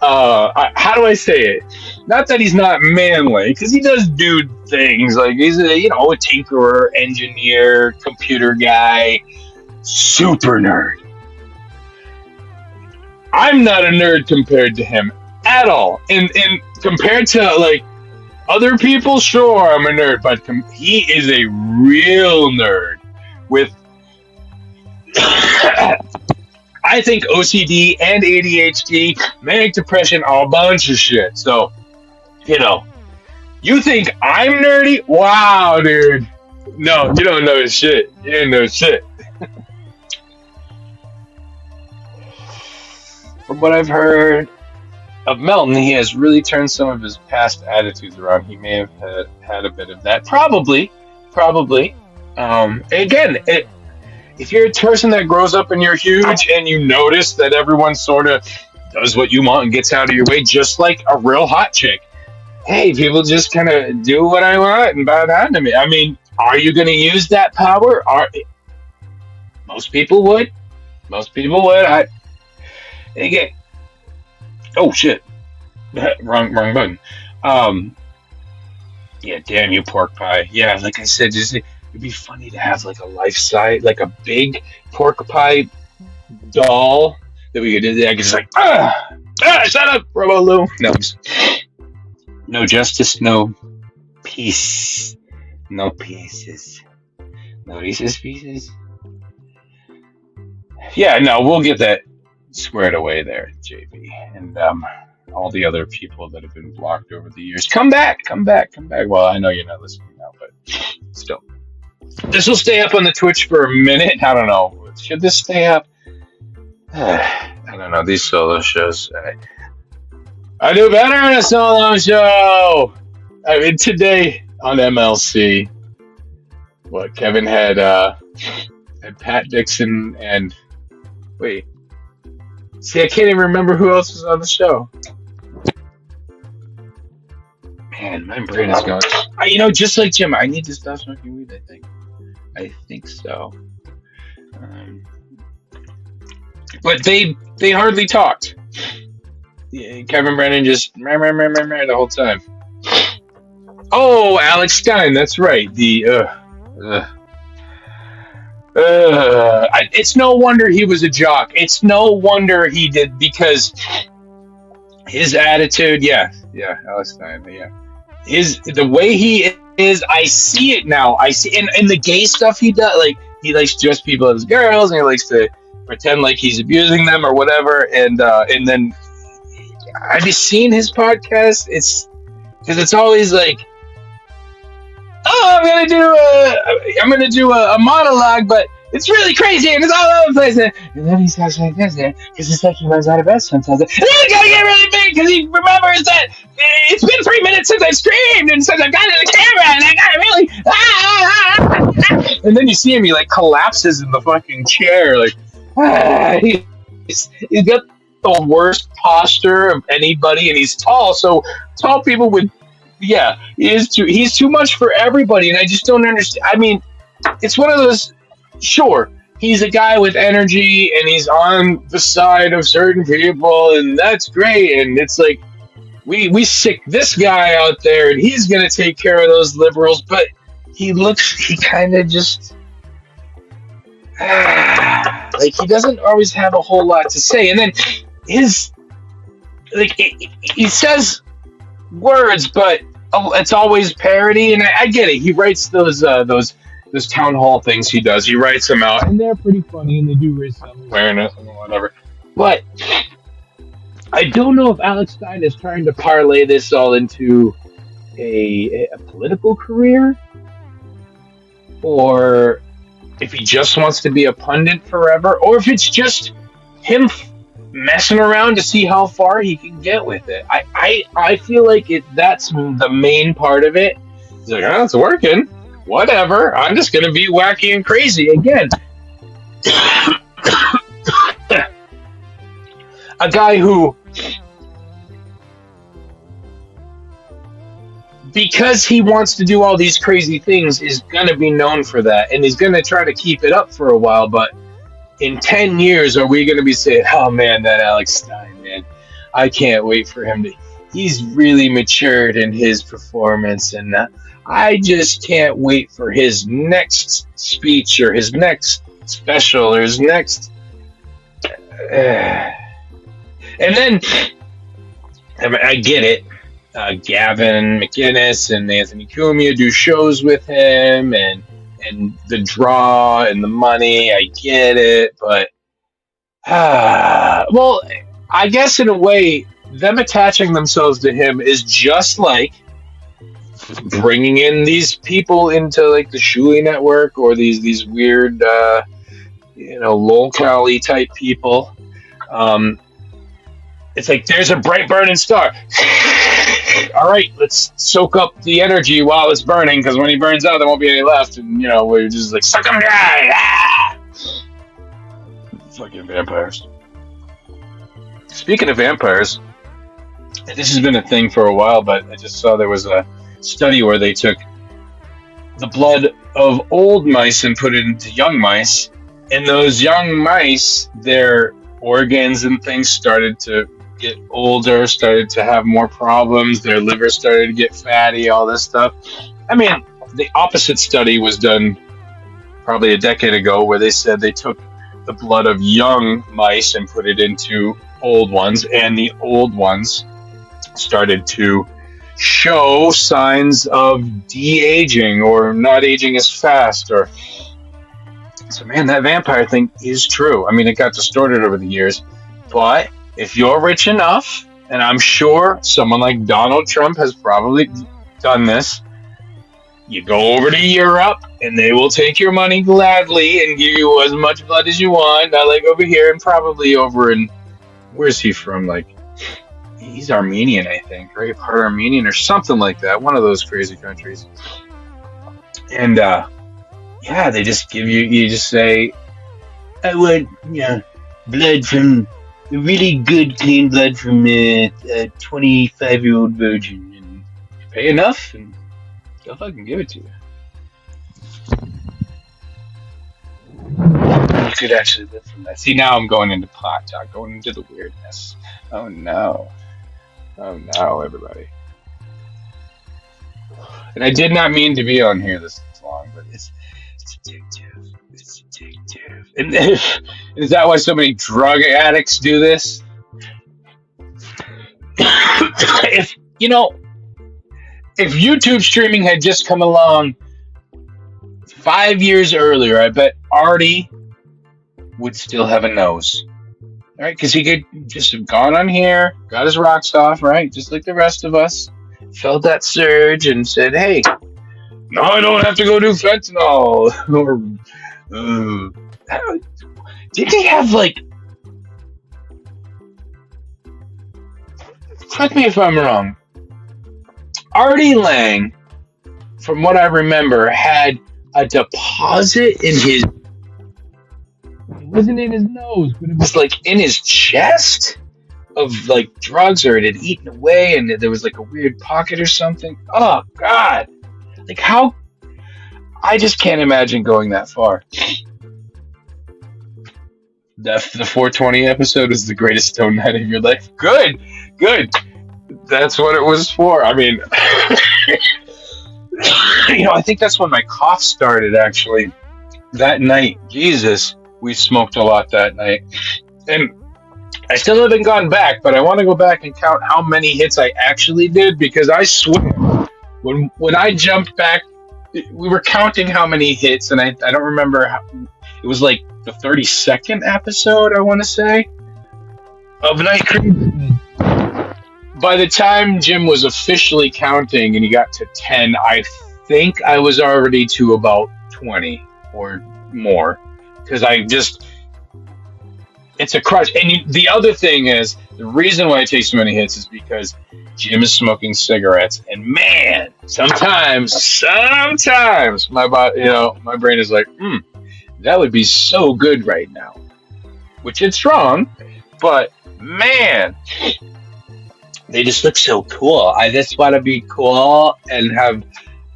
How do I say it? Not that he's not manly, because he does do things like he's a tinkerer, engineer, computer guy, super nerd. I'm not a nerd compared to him at all, and compared to like other people, sure, I'm a nerd, but he is a real nerd with. I think OCD and ADHD, manic depression, a bunch of shit. So, you think I'm nerdy? Wow, dude. No, you don't know shit. You didn't know shit. From what I've heard of Melton, he has really turned some of his past attitudes around. He may have had a bit of that. Probably. Again, if you're a person that grows up and you're huge and you notice that everyone sort of does what you want and gets out of your way, just like a real hot chick. Hey, people just kind of do what I want and bow down to me. I mean, are you going to use that power? Most people would. Most people would. Again, oh shit, wrong button. Yeah, damn you, pork pie. Yeah, like I said, just it'd be funny to have like a life size, like a big pork pie doll that we could do. I could just like, shut up, Robo Lou. No justice, no peace, no pieces, no Reese's Pieces. Yeah, no, we'll get that squared away there, JB, and all the other people that have been blocked over the years. Come back. Well, I know you're not listening now, but still. This will stay up on the Twitch for a minute. I don't know. Should this stay up? I don't know. These solo shows. I do better in a solo show. I mean, today on MLC, Kevin had Pat Dixon and wait. See, I can't even remember who else was on the show. Man, my brain is going. Just like Jim, I need to stop smoking weed. I think so. But they hardly talked. Yeah, Kevin Brennan just the whole time. Oh, Alex Stein, that's right. It's no wonder he was a jock. It's no wonder he did, because his attitude, Alex Stein, the way he is, I see it now. I see in the gay stuff he does. Like, he likes to dress people as girls, and he likes to pretend like he's abusing them or whatever. And then have you seen his podcast? It's because it's always like, oh, I'm gonna do a monologue, but it's really crazy and it's all over the place. And then he starts like this, because it's like he runs out of breath sometimes. And then he's gonna get really big because he remembers that it's been 3 minutes since I've screamed and since I've gotten to the camera and I gotta really. And then you see him, he like collapses in the fucking chair, like he's got the worst posture of anybody, and he's tall. So tall people would. Yeah, he's too much for everybody, and I just don't understand. I mean, it's one of those. Sure, he's a guy with energy, and he's on the side of certain people, and that's great. And it's like we sick this guy out there, and he's gonna take care of those liberals. But he kind of just like he doesn't always have a whole lot to say, and then he says words, but it's always parody, and I get it. He writes those town hall things he does. He writes them out, and they're pretty funny, and they do raise some awareness and whatever. But I don't know if Alex Stein is trying to parlay this all into a political career, or if he just wants to be a pundit forever, or if it's just him messing around to see how far he can get with it. I feel like that's the main part of it. He's like, oh, it's working. Whatever. I'm just going to be wacky and crazy again. A guy who, because he wants to do all these crazy things, is going to be known for that, and he's going to try to keep it up for a while, but in 10 years, are we going to be saying, oh man, that Alex Stein, man, I can't wait for him to, he's really matured in his performance, and I just can't wait for his next speech or his next special or his next. And then, I get it. Gavin McInnes and Anthony Cumia do shows with him, and the draw and the money, I get it, but well, I guess in a way, them attaching themselves to him is just like bringing in these people into like the Shuli Network or these weird, locally type people. It's like, there's a bright burning star. All right, let's soak up the energy while it's burning, because when he burns out, there won't be any left. And, we're just like, suck him dry. Fucking vampires. Speaking of vampires, this has been a thing for a while, but I just saw there was a study where they took the blood of old mice and put it into young mice, and those young mice, their organs and things started to get older, started to have more problems, their liver started to get fatty, all this stuff. I mean, the opposite study was done probably a decade ago where they said they took the blood of young mice and put it into old ones, and the old ones started to show signs of de-aging or not aging as fast. Or so, man, that vampire thing is true. I mean, it got distorted over the years, but if you're rich enough, and I'm sure someone like Donald Trump has probably done this, you go over to Europe and they will take your money gladly and give you as much blood as you want. Not like over here, and probably over in, where's he from? Like, he's Armenian, I think, right? Part Armenian or something like that. One of those crazy countries. And yeah, they just give you. You just say, "I want, blood from really good, clean blood from a 25-year-old virgin," and you pay enough, and they'll fucking give it to you. You could actually live from that. See, now I'm going into pot talk, going into the weirdness. Oh no. Oh no, everybody. And I did not mean to be on here this long, but it's addictive. It's addictive. And is that why so many drug addicts do this? If YouTube streaming had just come along 5 years earlier, I bet Artie would still have a nose. Right? Because he could just have gone on here, got his rocks off, right? Just like the rest of us. Felt that surge and said, hey, no, I don't have to go do fentanyl. Or, did they have, like... Correct me if I'm wrong. Artie Lang, from what I remember, had a deposit in his... It wasn't in his nose, but it was like in his chest of like drugs, or it had eaten away and there was like a weird pocket or something. Oh God. Like how, I just can't imagine going that far. The 420 episode is the greatest stone night of your life. Good. That's what it was for. I mean, I think that's when my cough started actually. That night, Jesus. We smoked a lot that night, and I still haven't gone back, but I want to go back and count how many hits I actually did, because I swear when I jumped back, we were counting how many hits, and I don't remember how, it was like the 32nd episode, I want to say, of Night Creeps. By the time Jim was officially counting and he got to 10, I think I was already to about 20 or more. Because it's a crush. And the other thing is, the reason why I take so many hits is because Jim is smoking cigarettes. And man, sometimes my body, my brain is like, that would be so good right now. Which it's wrong, but man, they just look so cool. I just want to be cool and have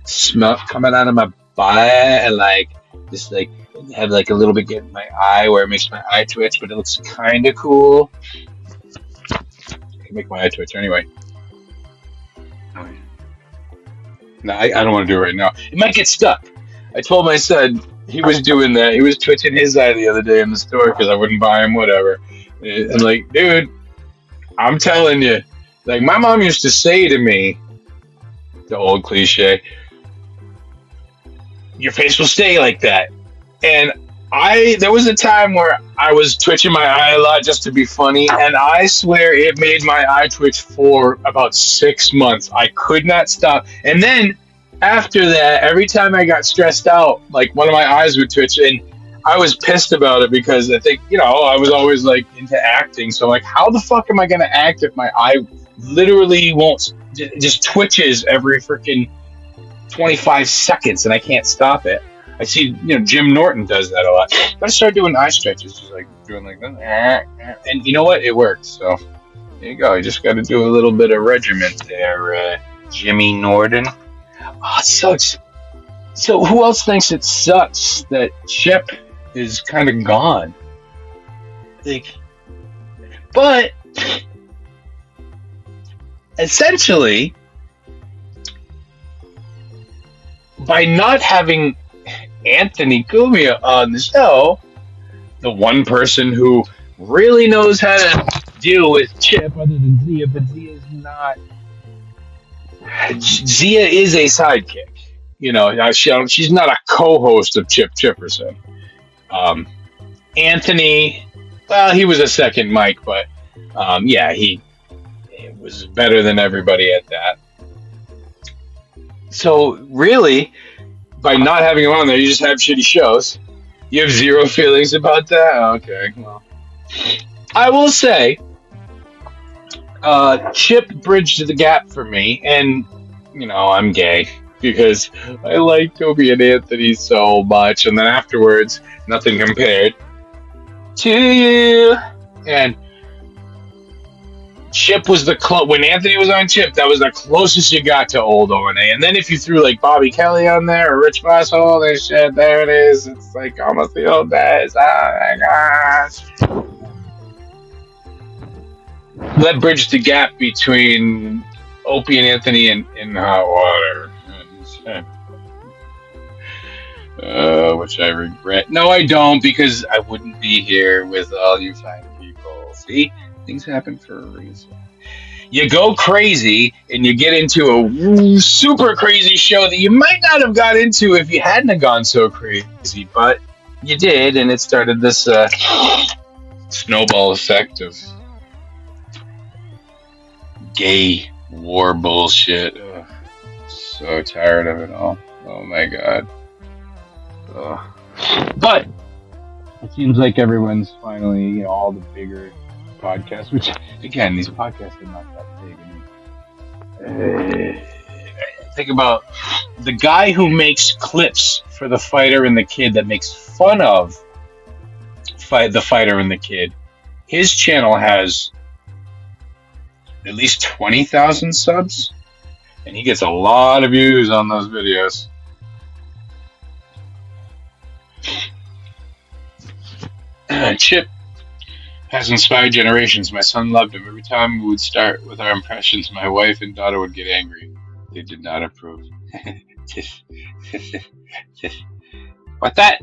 smoke coming out of my butt and like, just like, have like a little bit get in my eye where it makes my eye twitch, but it looks kind of cool. I can make my eye twitch anyway. No, I don't want to do it right now. It might get stuck. I told my son he was doing that. He was twitching his eye the other day in the store because I wouldn't buy him whatever. I'm like, dude, I'm telling you. Like my mom used to say to me, the old cliche, your face will stay like that. And there was a time where I was twitching my eye a lot just to be funny, and I swear it made my eye twitch for about 6 months. I could not stop. And then after that, every time I got stressed out, like one of my eyes would twitch, and I was pissed about it because I think, I was always like into acting. So like, how the fuck am I going to act if my eye literally won't, just twitches every freaking 25 seconds and I can't stop it? I see, Jim Norton does that a lot. Gotta start doing eye stretches, just like doing like that. And you know what? It works. So there you go. You just got to do a little bit of regiment there, Jimmy Norton. Oh, it sucks. So who else thinks it sucks that Chip is kind of gone? But essentially, by not having Anthony Cumia on the show, the one person who really knows how to deal with Chip other than Zia, but Zia's not. Zia is a sidekick. She's not a co-host of Chip Chipperson. Anthony, well, he was a second mic, but he was better than everybody at that. So really, by not having him on there, you just have shitty shows. You have zero feelings about that? Okay, well. I will say, Chip bridged the gap for me, and, I'm gay, because I like Toby and Anthony so much, and then afterwards, nothing compared to you. And Chip was when Anthony was on Chip, that was the closest you got to old O&A. And then if you threw like Bobby Kelly on there or Rich Bosshole and shit, there it is. It's like almost the old days. Oh my gosh. That bridged the gap between Opie and Anthony in hot water. Which I regret. No, I don't, because I wouldn't be here with all you fine people. See? Things happen for a reason. You go crazy and you get into a super crazy show that you might not have got into if you hadn't have gone so crazy, but you did, and it started this snowball effect of gay war bullshit. Ugh, so tired of it all. Oh my god. Ugh. But it seems like everyone's finally, all the bigger podcasts, which again, these podcasts are not that big. Think about the guy who makes clips for the fighter and the kid that makes fun of the fighter and the kid. His channel has at least 20,000 subs, and he gets a lot of views on those videos. Chip has inspired generations. My son loved him. Every time we would start with our impressions, my wife and daughter would get angry. They did not approve. What that?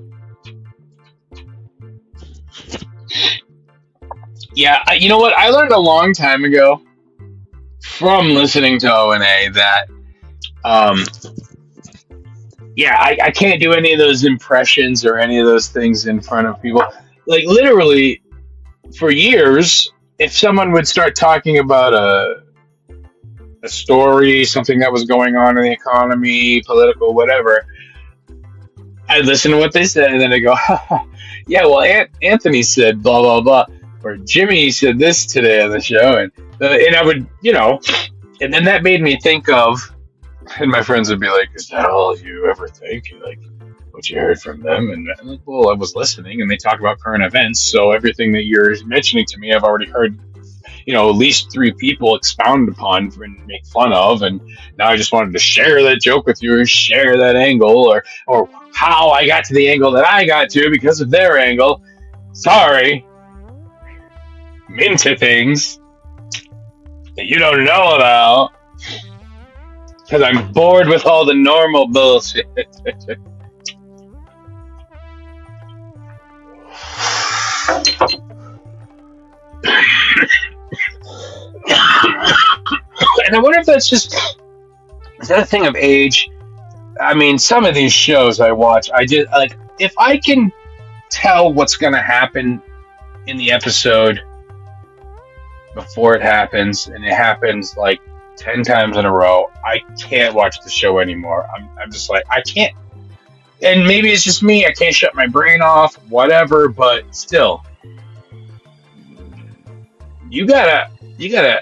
Yeah, you know what? I learned a long time ago from listening to O&A that, I can't do any of those impressions or any of those things in front of people. Like, literally, for years, if someone would start talking about a story, something that was going on in the economy, political, whatever, I'd listen to what they said, and then I'd go, yeah, well, Anthony said blah, blah, blah, or Jimmy said this today on the show, and I would, and then that made me think of, and my friends would be like, is that all you ever think? Like, what you heard from them? And I'm like, well, I was listening, and they talk about current events, so everything that you're mentioning to me, I've already heard, at least 3 people expound upon and make fun of, and now I just wanted to share that joke with you, or share that angle, or how I got to the angle that I got to because of their angle. Sorry. I'm into things that you don't know about because I'm bored with all the normal bullshit. And I wonder if that's is that a thing of age? I mean, some of these shows I watch, if I can tell what's going to happen in the episode before it happens, and it happens like 10 times in a row, I can't watch the show anymore. I'm just like, I can't. And maybe it's just me, I can't shut my brain off, whatever, but still. You gotta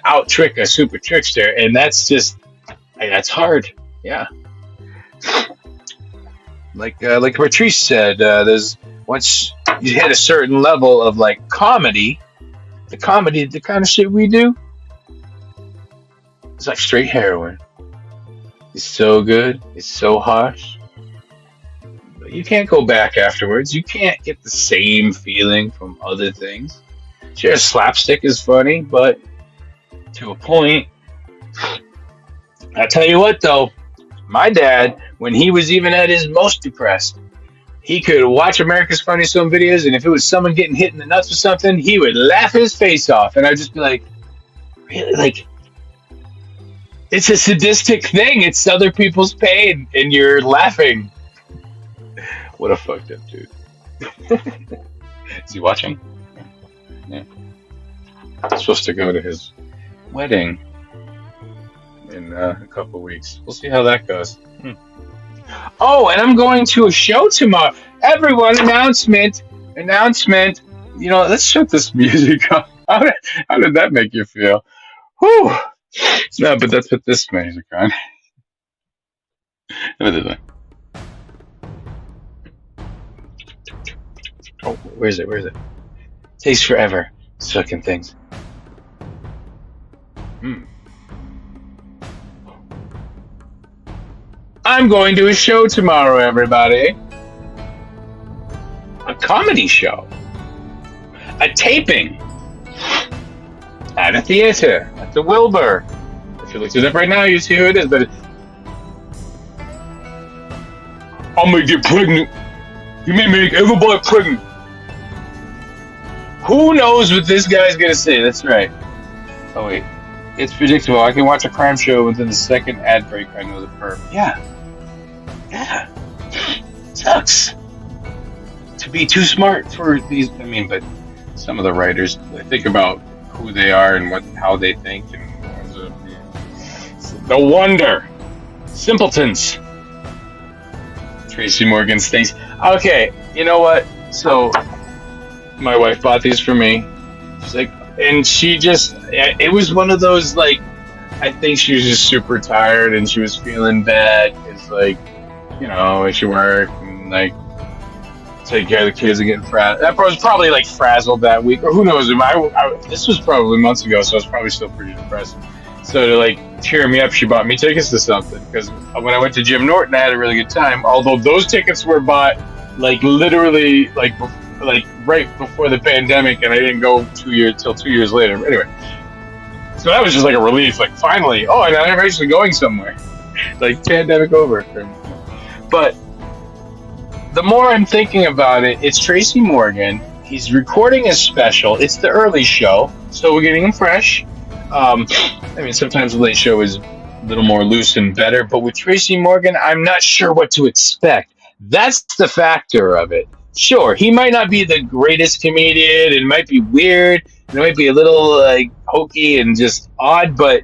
out trick a super trickster, and that's hard. Yeah. like Patrice said, there's once you hit a certain level of like comedy, the kind of shit we do, it's like straight heroin. It's so good, it's so harsh, but you can't go back afterwards. You can't get the same feeling from other things. Sure, slapstick is funny, but to a point. I tell you what, though, my dad, when he was even at his most depressed, he could watch America's Funniest Home Videos, and if it was someone getting hit in the nuts or something, he would laugh his face off, and I'd just be like, really, like, it's a sadistic thing. It's other people's pain, and you're laughing. What a fucked up dude. Is he watching? Yeah. I'm supposed to go to his wedding in a couple of weeks. We'll see how that goes. Oh, and I'm going to a show tomorrow. Everyone, announcement. You know, let's shut this music off. How did that make you feel? Whew. No, but let's put this music on. Oh, where is it? Takes forever. Sucking things. I'm going to a show tomorrow, everybody. A comedy show. A taping. At a theater. At the Wilbur. If you look it up right now, you see who it is. But I'm going to get pregnant. You may make everybody pregnant. Who knows what this guy's going to say? That's right. Oh, wait. It's predictable. I can watch a crime show within the second ad break. I know the perp. Yeah. Sucks to be too smart for these. I mean, but some of the writers, they think about who they are and how they think, and no wonder simpletons. Tracy Morgan's things. Okay, you know what? So my wife bought these for me. She's like, and she just, it was one of those, like, I think she was just super tired and she was feeling bad. It's like, you know, she worked and like take care of the kids and getting frazzled. That was probably like frazzled that week, or who knows? This was probably months ago, so I was probably still pretty depressed. So to like cheer me up, she bought me tickets to something, because when I went to Jim Norton, I had a really good time. Although those tickets were bought like literally like right before the pandemic, and I didn't go till 2 years later. But anyway, so that was just like a relief. Like finally, oh, and I'm actually going somewhere. Like pandemic over. But the more I'm thinking about it, it's Tracy Morgan. He's recording a special. It's the early show, so we're getting him fresh. I mean, sometimes the late show is a little more loose and better, but with Tracy Morgan, I'm not sure what to expect. That's the factor of it. Sure, he might not be the greatest comedian, it might be weird, it might be a little like hokey and just odd, but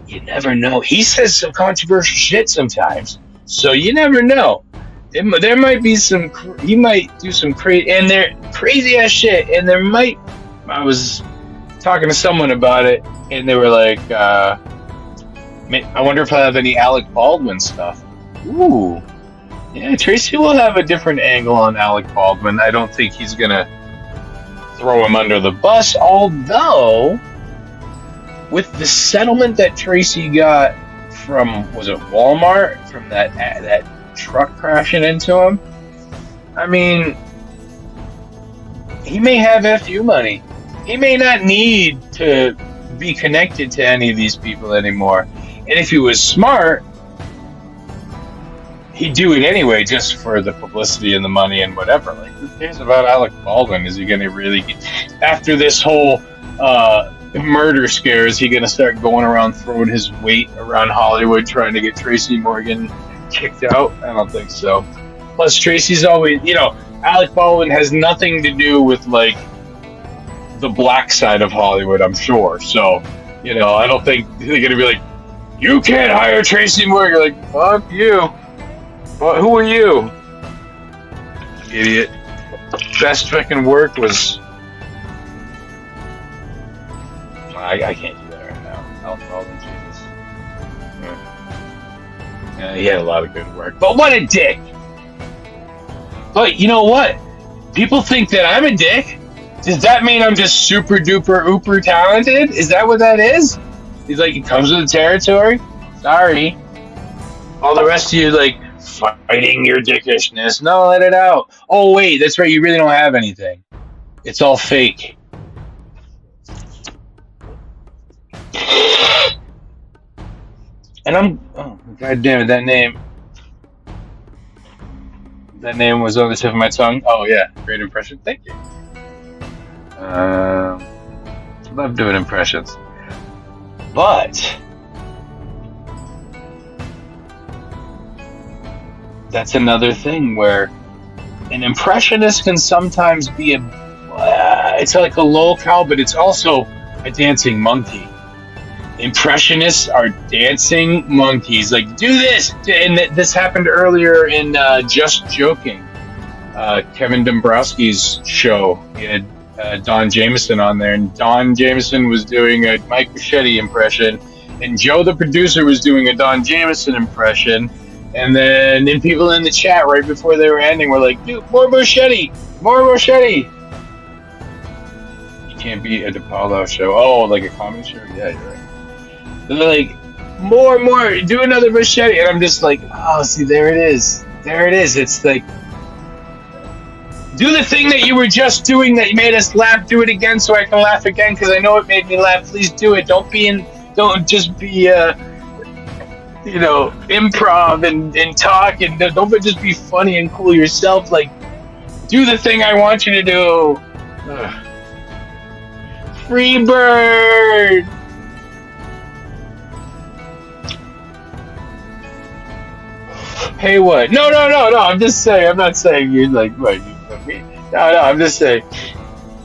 you never know. He says some controversial shit sometimes, so you never know. There might be some. He might do some crazy ass shit, and there might. I was talking to someone about it, and they were like, "I wonder if I have any Alec Baldwin stuff." Ooh, yeah. Tracy will have a different angle on Alec Baldwin. I don't think he's gonna throw him under the bus, although with the settlement that Tracy got from, was it Walmart, from that truck crashing into him, I mean, he may have FU money. He may not need to be connected to any of these people anymore. And if he was smart, he'd do it anyway, just for the publicity and the money and whatever. Like, who cares about Alec Baldwin? Is he going to really after this whole murder scare, is he going to start going around throwing his weight around Hollywood trying to get Tracy Morgan kicked out? I don't think so. Plus, Tracy's always, Alec Baldwin has nothing to do with like the black side of Hollywood, I'm sure. So, I don't think they're gonna be like, you can't hire Tracy Morgan. You're like, fuck you. But who are you, idiot? Best fucking work was. I can't do that right now. Alec Baldwin, Jesus. He had a lot of good work. But what a dick! But you know what? People think that I'm a dick. Does that mean I'm just super duper uber talented? Is that what that is? He's like, it comes with the territory? Sorry. All the rest of you, like, fighting your dickishness. No, let it out. Oh, wait, that's right. You really don't have anything. It's all fake. And oh, God damn it, that name was on the tip of my tongue. Oh, yeah, great impression. Thank you. Love doing impressions. But that's another thing where an impressionist can sometimes be it's like a lolcow, but it's also a dancing monkey. Impressionists are dancing monkeys. Like, do this! And this happened earlier in Just Joking. Kevin Dombrowski's show. He had Don Jameson on there, and Don Jameson was doing a Mike Machete impression, and Joe, the producer, was doing a Don Jameson impression. And then people in the chat right before they were ending were like, dude, more Machete! More Machete! You can't beat a DePaulo show. Oh, like a comedy show? Yeah, you're right. And they're like, more, do another Machete. And I'm just like, oh, see, there it is. There it is. It's like, do the thing that you were just doing that made us laugh. Do it again so I can laugh again because I know it made me laugh. Please do it. Don't just be, improv and talk, and don't just be funny and cool yourself. Like, do the thing I want you to do. Ugh. Free bird. Hey, what? No. I'm just saying. I'm not saying you're like, what? Me? No. I'm just saying.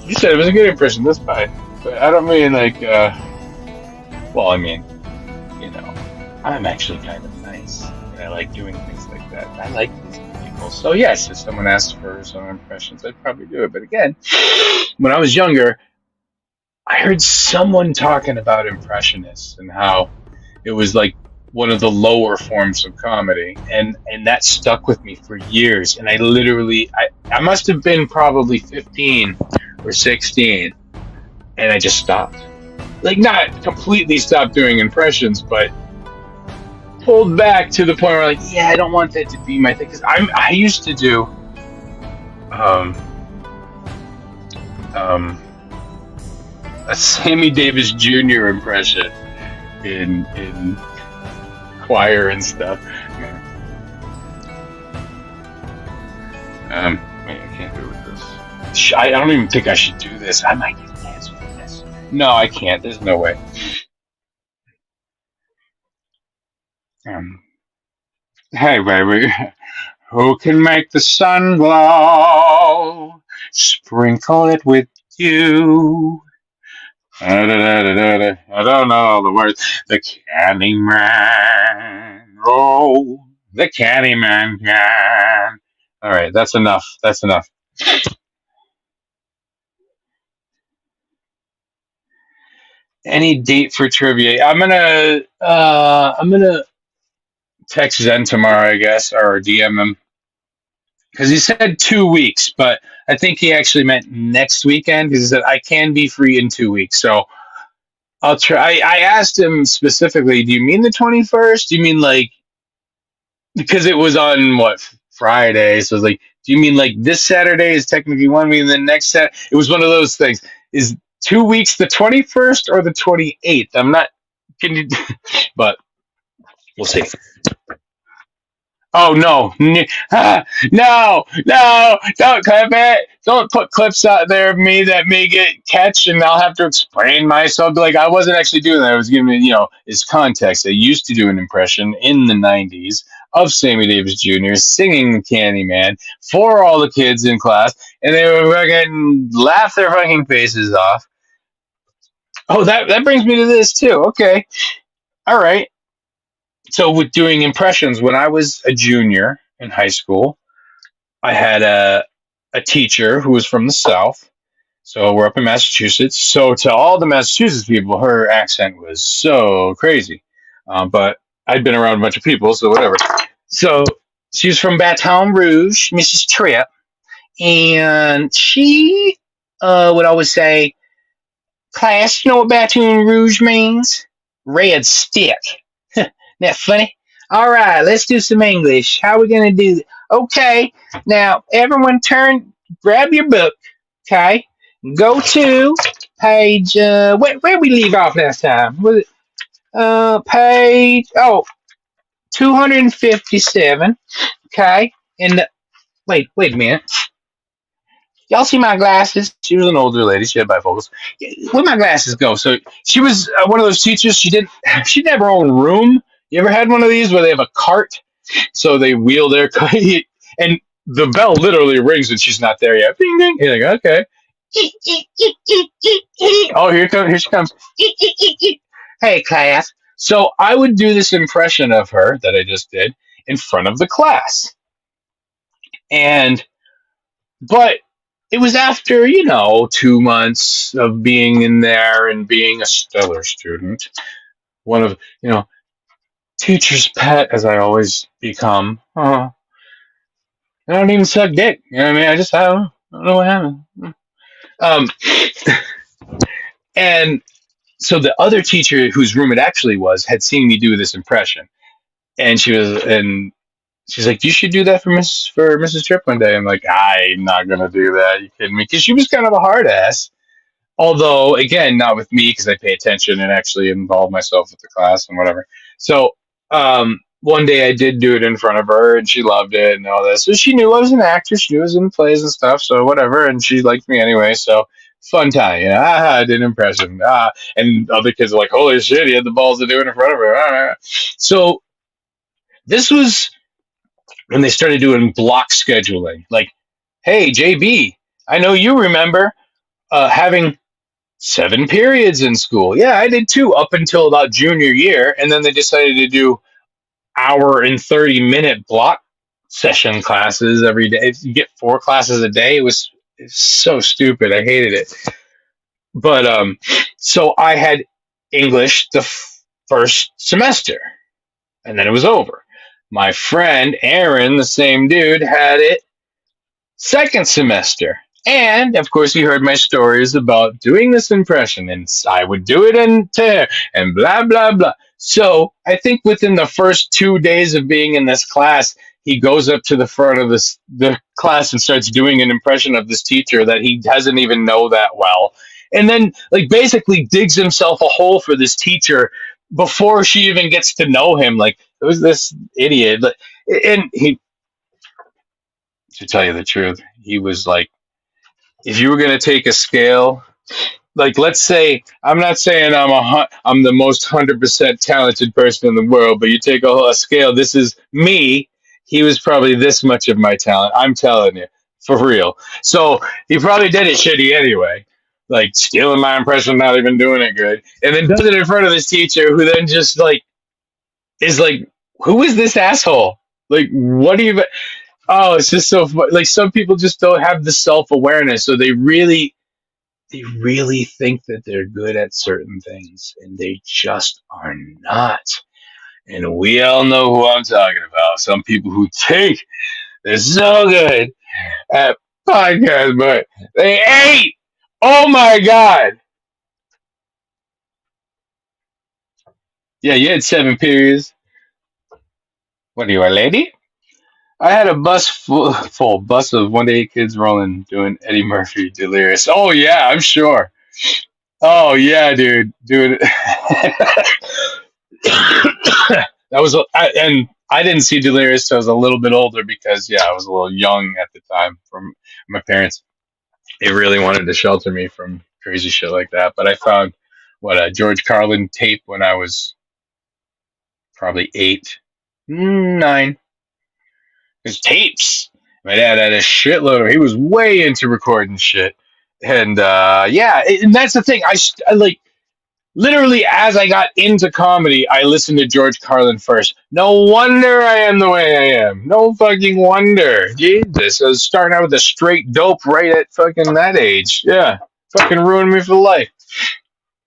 You said it was a good impression. That's fine. But I don't mean like. Well, I mean, I'm actually kind of nice, and I like doing things like that. I like these people. So yes, if someone asked for some impressions, I'd probably do it. But again, when I was younger, I heard someone talking about impressionists and how it was like one of the lower forms of comedy, and that stuck with me for years. And I must have been probably 15 or 16, and I just stopped. Like, not completely stopped doing impressions, but pulled back to the point where, like, yeah, I don't want that to be my thing. Because I used to do a Sammy Davis Jr. impression in choir and stuff. Wait, I can't do it with this. I don't even think I should do this. I might get canceled for this. No, I can't. There's no way. Hey, baby. Who can make the sun glow? Sprinkle it with dew. I don't know all the words. The Candyman. Oh, the Candyman can. All right, that's enough. That's enough. Any date for trivia? I'm gonna text Zen tomorrow, I guess, or DM him. Because he said 2 weeks, but I think he actually meant next weekend because he said I can be free in 2 weeks. So I'll try. I asked him specifically, do you mean the 21st? Do you mean like, because it was on what, Friday? So it's like, do you mean like this Saturday is technically 1 week and then next Saturday? It was one of those things. Is 2 weeks the 21st or the 28th? I'm not, but we'll see. Oh, no. No, don't clip it. Don't put clips out there of me that may get catch and I'll have to explain myself. Like, I wasn't actually doing that. I was giving it, its context. I used to do an impression in the 90s of Sammy Davis Jr. singing Candyman for all the kids in class, and they would fucking laugh their fucking faces off. Oh, that brings me to this, too. Okay. All right. So with doing impressions, when I was a junior in high school, I had a teacher who was from the South. So we're up in Massachusetts. So to all the Massachusetts people, her accent was so crazy. But I'd been around a bunch of people, so whatever. So she was from Baton Rouge, Mrs. Tripp, and she would always say, "Class, you know what Baton Rouge means? Red stick." Isn't that funny? All right, let's do some English. How are we going to do that? Okay, now everyone grab your book, okay? Go to page, where we leave off last time? Was it, page, 257, okay? And, wait a minute. Y'all see my glasses? She was an older lady. She had bifocals. Where'd my glasses go? So she was one of those teachers. She didn't have her own room. You ever had one of these where they have a cart? So they wheel their cart, and the bell literally rings and she's not there yet. Ding ding. You're like, okay. Oh, here she comes. Hey, class. So I would do this impression of her that I just did in front of the class, but it was after 2 months of being in there and being a stellar student, one of teacher's pet as I always become. I don't even suck dick. You know what I mean? I don't know what happened. Um, and so the other teacher whose room it actually was had seen me do this impression, and she's like, "You should do that for Mrs. Tripp one day." I'm like, "I'm not gonna do that. You kidding me?" Because she was kind of a hard ass. Although, again, not with me because I pay attention and actually involve myself with the class and whatever. So one day I did do it in front of her, and she loved it and all that. So she knew I was an actor. She knew I was in plays and stuff. So whatever, and she liked me anyway. So fun time, I did an impression. And other kids are like, "Holy shit, he had the balls to do it in front of her." So this was when they started doing block scheduling. Like, hey, JB, I know you remember having 7 periods in school. Yeah, I did too, up until about junior year, and then they decided to do hour and 30-minute block session classes every day. You get 4 classes a day. It's so stupid. I hated it. But so I had English the first semester, and then it was over. My friend Aaron, the same dude, had it second semester. And of course, you heard my stories about doing this impression, and I would do it and blah blah blah. So I think within the first 2 days of being in this class, he goes up to the front of the class and starts doing an impression of this teacher that he doesn't even know that well, and then like basically digs himself a hole for this teacher before she even gets to know him. Like, who's this idiot? And he, to tell you the truth, he was like, if you were going to take a scale, like let's say, I'm not saying I'm the most 100% talented person in the world, but you take a scale, this is me, he was probably this much of my talent. I'm telling you, for real. So he probably did it shitty anyway, like stealing my impression, not even doing it good, and then does it in front of this teacher who then just like is like, who is this asshole? Like, what do you? Oh, it's just so like some people just don't have the self awareness, so they really think that they're good at certain things, and they just are not. And we all know who I'm talking about. Some people who think they're so good at podcasts, but they ain't. Oh my god! Yeah, you had 7 periods. What are you, a lady? I had a bus full bus of 1 to 8 kids rolling doing Eddie Murphy Delirious. Oh yeah, I'm sure. Oh yeah, dude. That was and I didn't see Delirious till I was a little bit older because yeah, I was a little young at the time. From my parents, they really wanted to shelter me from crazy shit like that. But I found what a George Carlin tape when I was probably 8, 9. His tapes. My dad had a shitload of. He was way into recording shit, and yeah, and that's the thing. I like literally as I got into comedy, I listened to George Carlin first. No wonder I am the way I am. No fucking wonder. Jesus, I was starting out with a straight dope right at fucking that age. Yeah, fucking ruined me for life.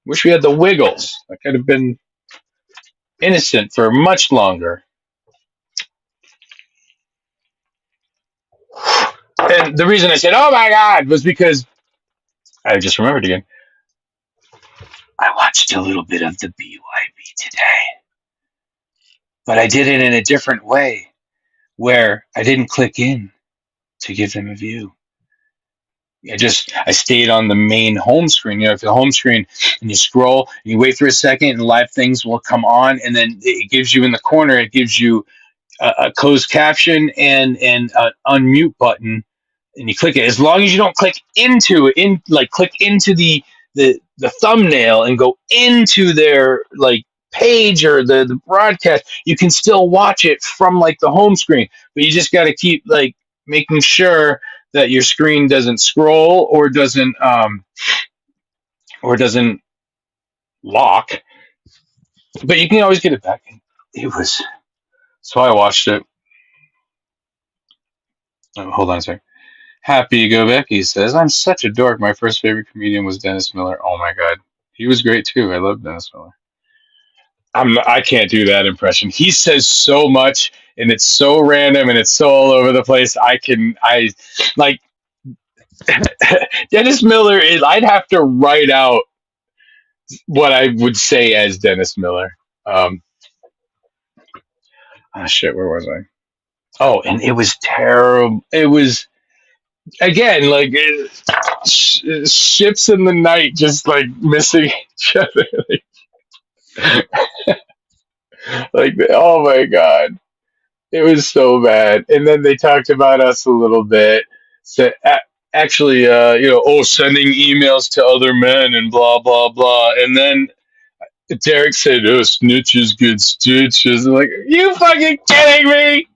Wish we had the Wiggles. I could have been innocent for much longer. And the reason I said, "Oh my God," was because I just remembered again. I watched a little bit of the BYB today, but I did it in a different way, where I didn't click in to give them a view. I stayed on the main home screen. If the home screen and you scroll, and you wait for a second, and live things will come on, and then it gives you in the corner. It gives you a closed caption and an unmute button, and you click it. As long as you don't click into it, click into the thumbnail and go into their page or the broadcast, you can still watch it from the home screen. But you just got to keep making sure that your screen doesn't scroll or doesn't lock. But you can always get it back. It was so I watched it. Oh, hold on a second. Happy Go Becky says, I'm such a dork. My first favorite comedian was Dennis Miller. Oh my God. He was great too. I love Dennis Miller. I can't do that impression. He says so much and it's so random and it's so all over the place. I like Dennis Miller I'd have to write out what I would say as Dennis Miller. Shit, where was I? Oh, and it was terrible. It was again ships in the night, just missing each other. Oh my God, it was so bad. And then they talked about us a little bit. So actually, sending emails to other men and blah blah blah. And then Derek said, "Oh, snitches get stitches." I'm like, are you fucking kidding me?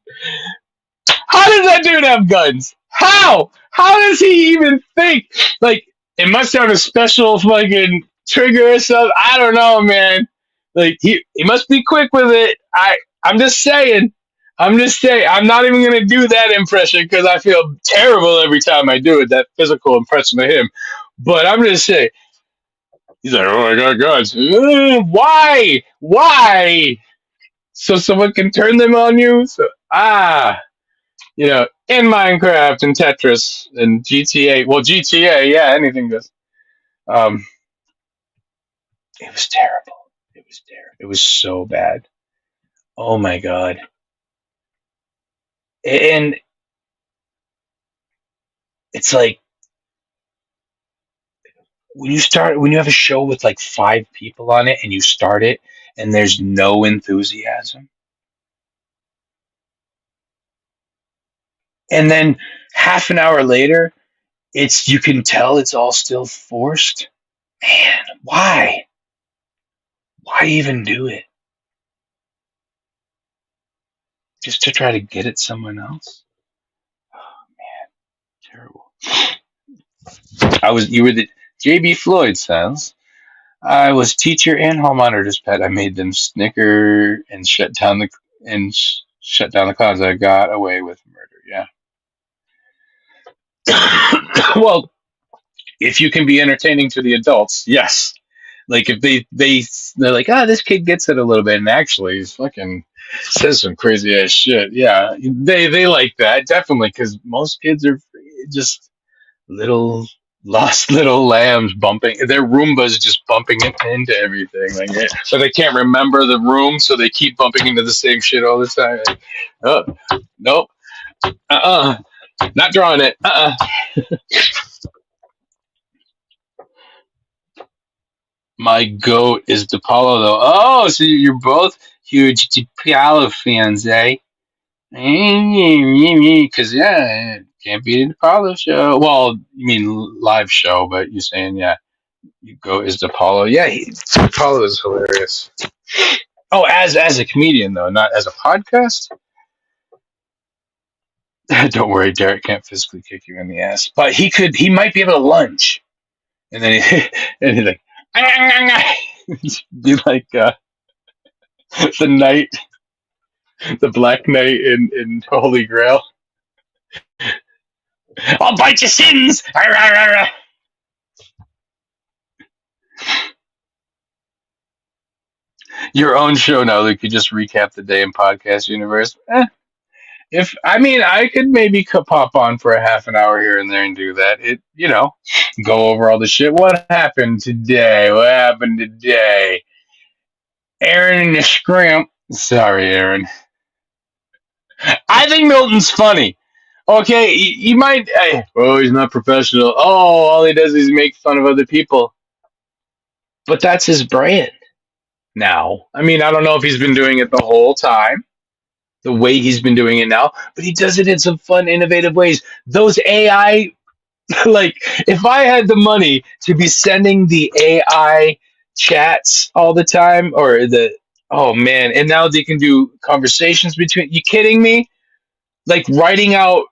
How does that dude have guns? How? How does he even think? It must have a special fucking trigger or something. I don't know, man. He must be quick with it. I'm just saying. I'm just saying. I'm not even gonna do that impression because I feel terrible every time I do it. That physical impression of him. But I'm just saying. He's like, oh, I got guns. Why? Why? So someone can turn them on you? In Minecraft and Tetris and GTA. Well, GTA, yeah, anything goes. Um, it was terrible. It was terrible. It was so bad. Oh my God. And it's like when you have a show with 5 people on it and you start it and there's no enthusiasm. And then half an hour later, you can tell it's all still forced. Man, why? Why even do it? Just to try to get at someone else? Oh man, terrible. You were the JB Floyd says, I was teacher and home monitor's pet. I made them snicker and shut down the clouds. I got away with murder. Yeah. Well, if you can be entertaining to the adults, yes. If they're like, this kid gets it a little bit, and actually he's fucking says some crazy ass shit. Yeah, they like that definitely because most kids are just little lost little lambs bumping their Roombas just bumping into everything so they can't remember the room, so they keep bumping into the same shit all the time. Oh, nope, not drawing it. My goat is DePaulo, though. Oh, so you're both huge DePaulo fans, eh? Because, yeah, can't beat a DePaulo show. Well, you mean live show, but you're saying, yeah, you go is DePaulo. Yeah, DePaulo is hilarious. Oh, as a comedian, though, not as a podcast? Don't worry, Derek can't physically kick you in the ass. But he might be able to lunge. And then he's like, be like the knight, the Black Knight in Holy Grail. I'll bite your sins. Your own show now, Luke. You just recap the day in podcast universe. If I mean, I could maybe pop on for a half an hour here and there and do that. Go over all the shit. What happened today? What happened today? Aaron and the scrimp. Sorry, Aaron. I think Milton's funny. Okay, you might. Oh, he's not professional. Oh, all he does is make fun of other people. But that's his brand now. I mean, I don't know if he's been doing it the whole time, the way he's been doing it now, but he does it in some fun, innovative ways. Those AI, like, if I had the money to be sending the AI chats all the time, oh man, and now they can do conversations between, you kidding me? Like writing out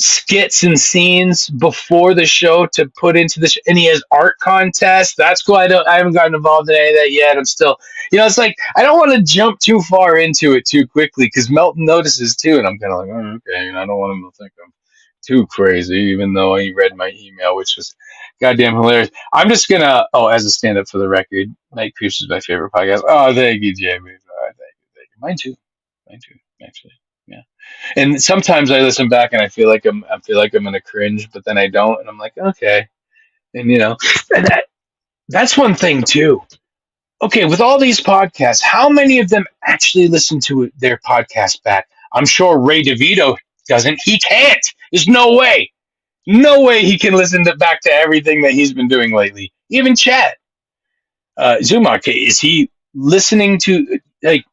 skits and scenes before the show to put into and he has art contests. That's cool. I haven't gotten involved in any of that yet. I'm still, it's like I don't want to jump too far into it too quickly because Melton notices too, and I'm kind of like, oh, okay, and I don't want him to think I'm too crazy, even though he read my email, which was goddamn hilarious. I'm just gonna, as a stand up for the record, Night Creeps is my favorite podcast. Oh, thank you, Jamie. Thank you. Mine too, actually. Yeah. And sometimes I listen back and I feel like I'm gonna cringe, but then I don't, and I'm like, okay. And and that's one thing too. Okay, with all these podcasts, how many of them actually listen to their podcast back? I'm sure Ray DeVito doesn't. He can't. There's no way. No way he can listen back to everything that he's been doing lately. Even Chad. Zumar, is he listening to, like,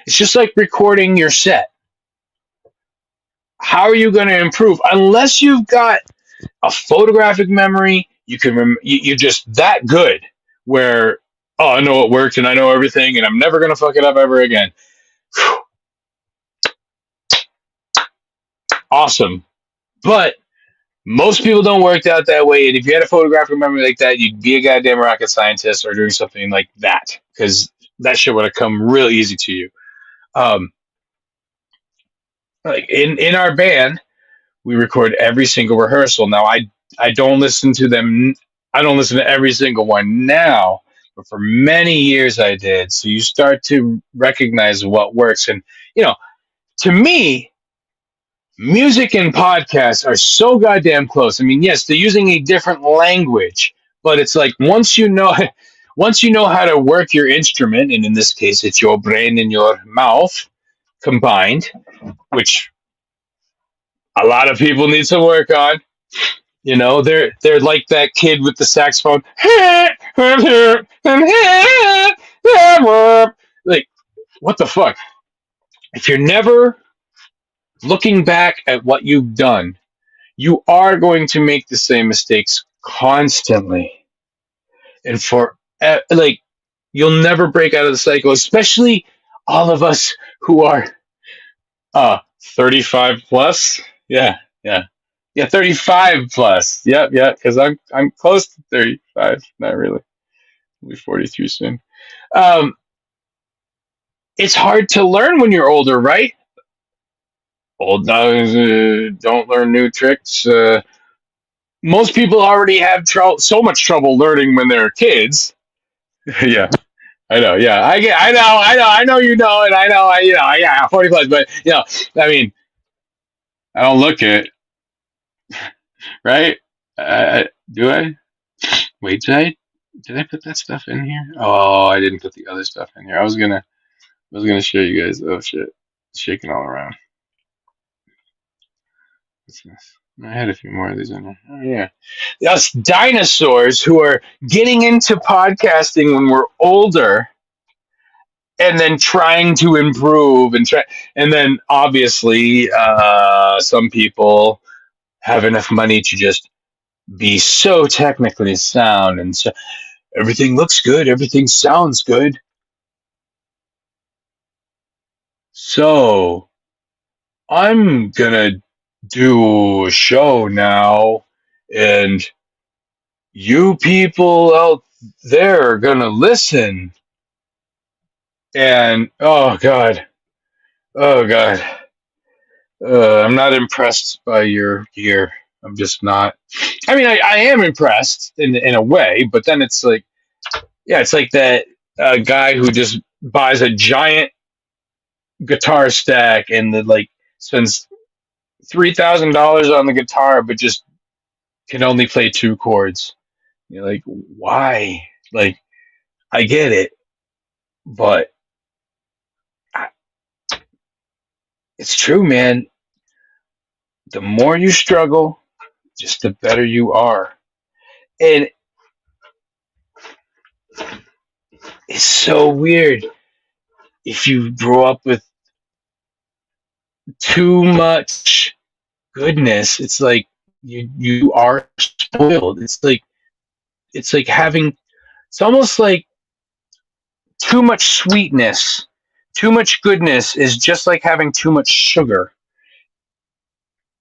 it's just like recording your set. How are you going to improve unless you've got a photographic memory? You can you're just that good where, I know it worked and I know everything and I'm never going to fuck it up ever again. Whew. Awesome. But most people don't work out that way. And if you had a photographic memory like that, you'd be a goddamn rocket scientist or doing something like that because that shit would have come real easy to you. Like in our band, we record every single rehearsal. Now, I don't listen to them. I don't listen to every single one now, but for many years I did. So you start to recognize what works. And, to me, music and podcasts are so goddamn close. I mean, yes, they're using a different language, but it's like once you know how to work your instrument, and in this case, it's your brain and your mouth combined, which a lot of people need some work on. They're like that kid with the saxophone. Like, what the fuck? If you're never looking back at what you've done, you are going to make the same mistakes constantly. And you'll never break out of the cycle, especially all of us who are 35 plus. Yeah. 35 plus. Yep, because I'm close to 35. Not really. I'll be 43 soon. It's hard to learn when you're older, right? Old dogs don't learn new tricks. Most people already have so much trouble learning when they're kids. Yeah, I know. Yeah, I know. And I know. I 40 plus, but I mean, I don't look it, right? Do I? Wait, did I put that stuff in here? Oh, I didn't put the other stuff in here. I was gonna show you guys. Oh shit, it's shaking all around. What's this? I had a few more of these in there. Oh yeah, us dinosaurs who are getting into podcasting when we're older, and then trying to improve and then obviously some people have enough money to just be so technically sound and so everything looks good, everything sounds good. So I'm gonna do a show now, and you people out there are gonna listen. And oh god, I'm not impressed by your gear. I'm just not. I mean, I am impressed in a way, but then it's like, yeah, it's like that. a guy who just buys a giant guitar stack and then like spends $3,000 on the guitar, but just can only play two chords. You're like, why? Like, I get it, but I, it's true, man. The more you struggle, just the better you are. And it's so weird if you grow up with too much goodness. It's like you are spoiled. It's like having it's almost like too much sweetness, too much goodness is just like having too much sugar.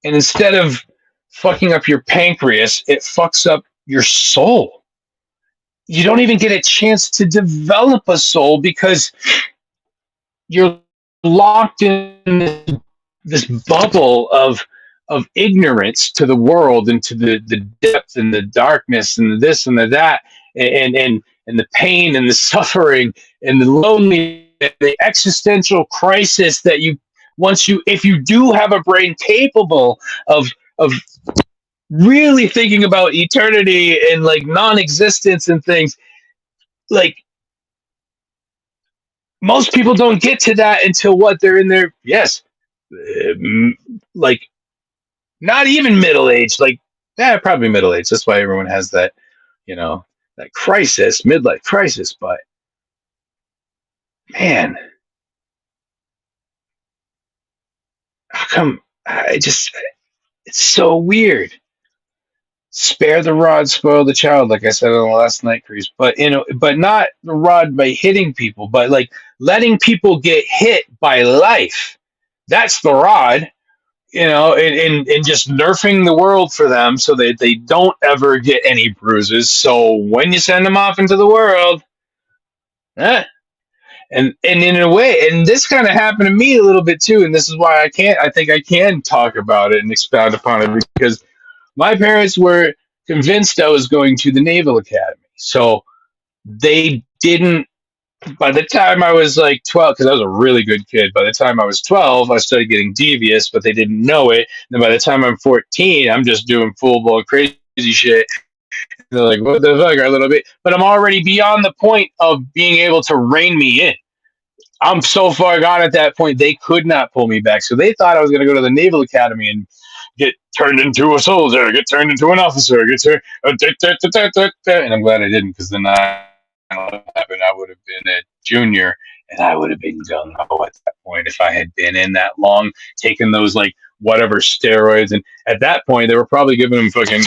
And instead of fucking up your pancreas, it fucks up your soul. You don't even get a chance to develop a soul because you're locked in this bubble of ignorance to the world and to the depth and the darkness and the this and the that and the pain and the suffering and the loneliness, the existential crisis that you once you if you do have a brain capable of really thinking about eternity and like non-existence and things, like most people don't get to that until what they're in their yes, like not even middle age, like yeah, probably middle age. That's why everyone has that, you know, that crisis, midlife crisis. But man, how come I just it's so weird. Spare the rod, spoil the child, like I said on the last night cruise. But you know, but not the rod by hitting people, but like letting people get hit by life. That's the rod, you know, and just nerfing the world for them so that they don't ever get any bruises. So when you send them off into the world, eh, and in a way, and this kind of happened to me a little bit too, and this is why I think I can talk about it and expound upon it because my parents were convinced I was going to the Naval Academy. So they didn't, by the time I was like 12, because I was a really good kid, by the time I was 12, I started getting devious, but they didn't know it. And then by the time I'm 14, I'm just doing full blown crazy shit. And they're like, what the fuck, a little bit. But I'm already beyond the point of being able to rein me in. I'm so far gone at that point, they could not pull me back. So they thought I was going to go to the Naval Academy and get turned into a soldier, get turned into an officer, get turned, and I'm glad I didn't because then happened, I would have been a junior and I would have been gung ho at that point if I had been in that long, taking those like whatever steroids. And at that point, they were probably giving him fucking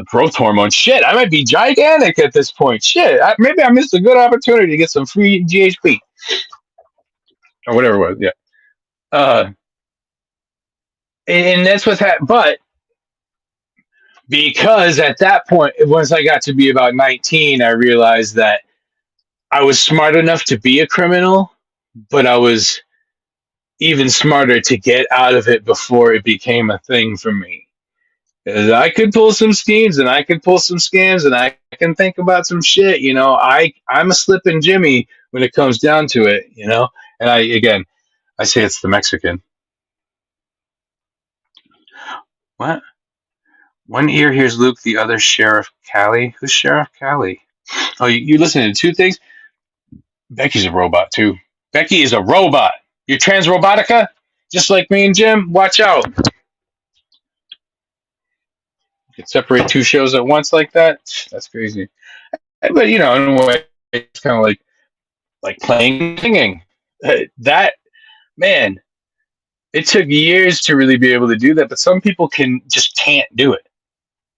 growth hormone. Shit, I might be gigantic at this point. Shit, maybe I missed a good opportunity to get some free GHB or whatever it was. Yeah. Uh, and that's what's happened. But because at that point, once I got to be about 19, I realized that I was smart enough to be a criminal, but I was even smarter to get out of it before it became a thing for me. 'Cause I could pull some schemes and I could pull some scams and I can think about some shit, you know. I'm a slippin' Jimmy when it comes down to it, you know. And I say it's the Mexican. What? One ear hears Luke, the other Sheriff Callie. Who's Sheriff Callie? Oh, you listening to two things? Becky's a robot too. Becky is a robot. You're trans robotica, just like me and Jim. Watch out. You can separate two shows at once like that. That's crazy. But you know, in a way, it's kind of like playing singing. That man, it took years to really be able to do that. But some people can't do it.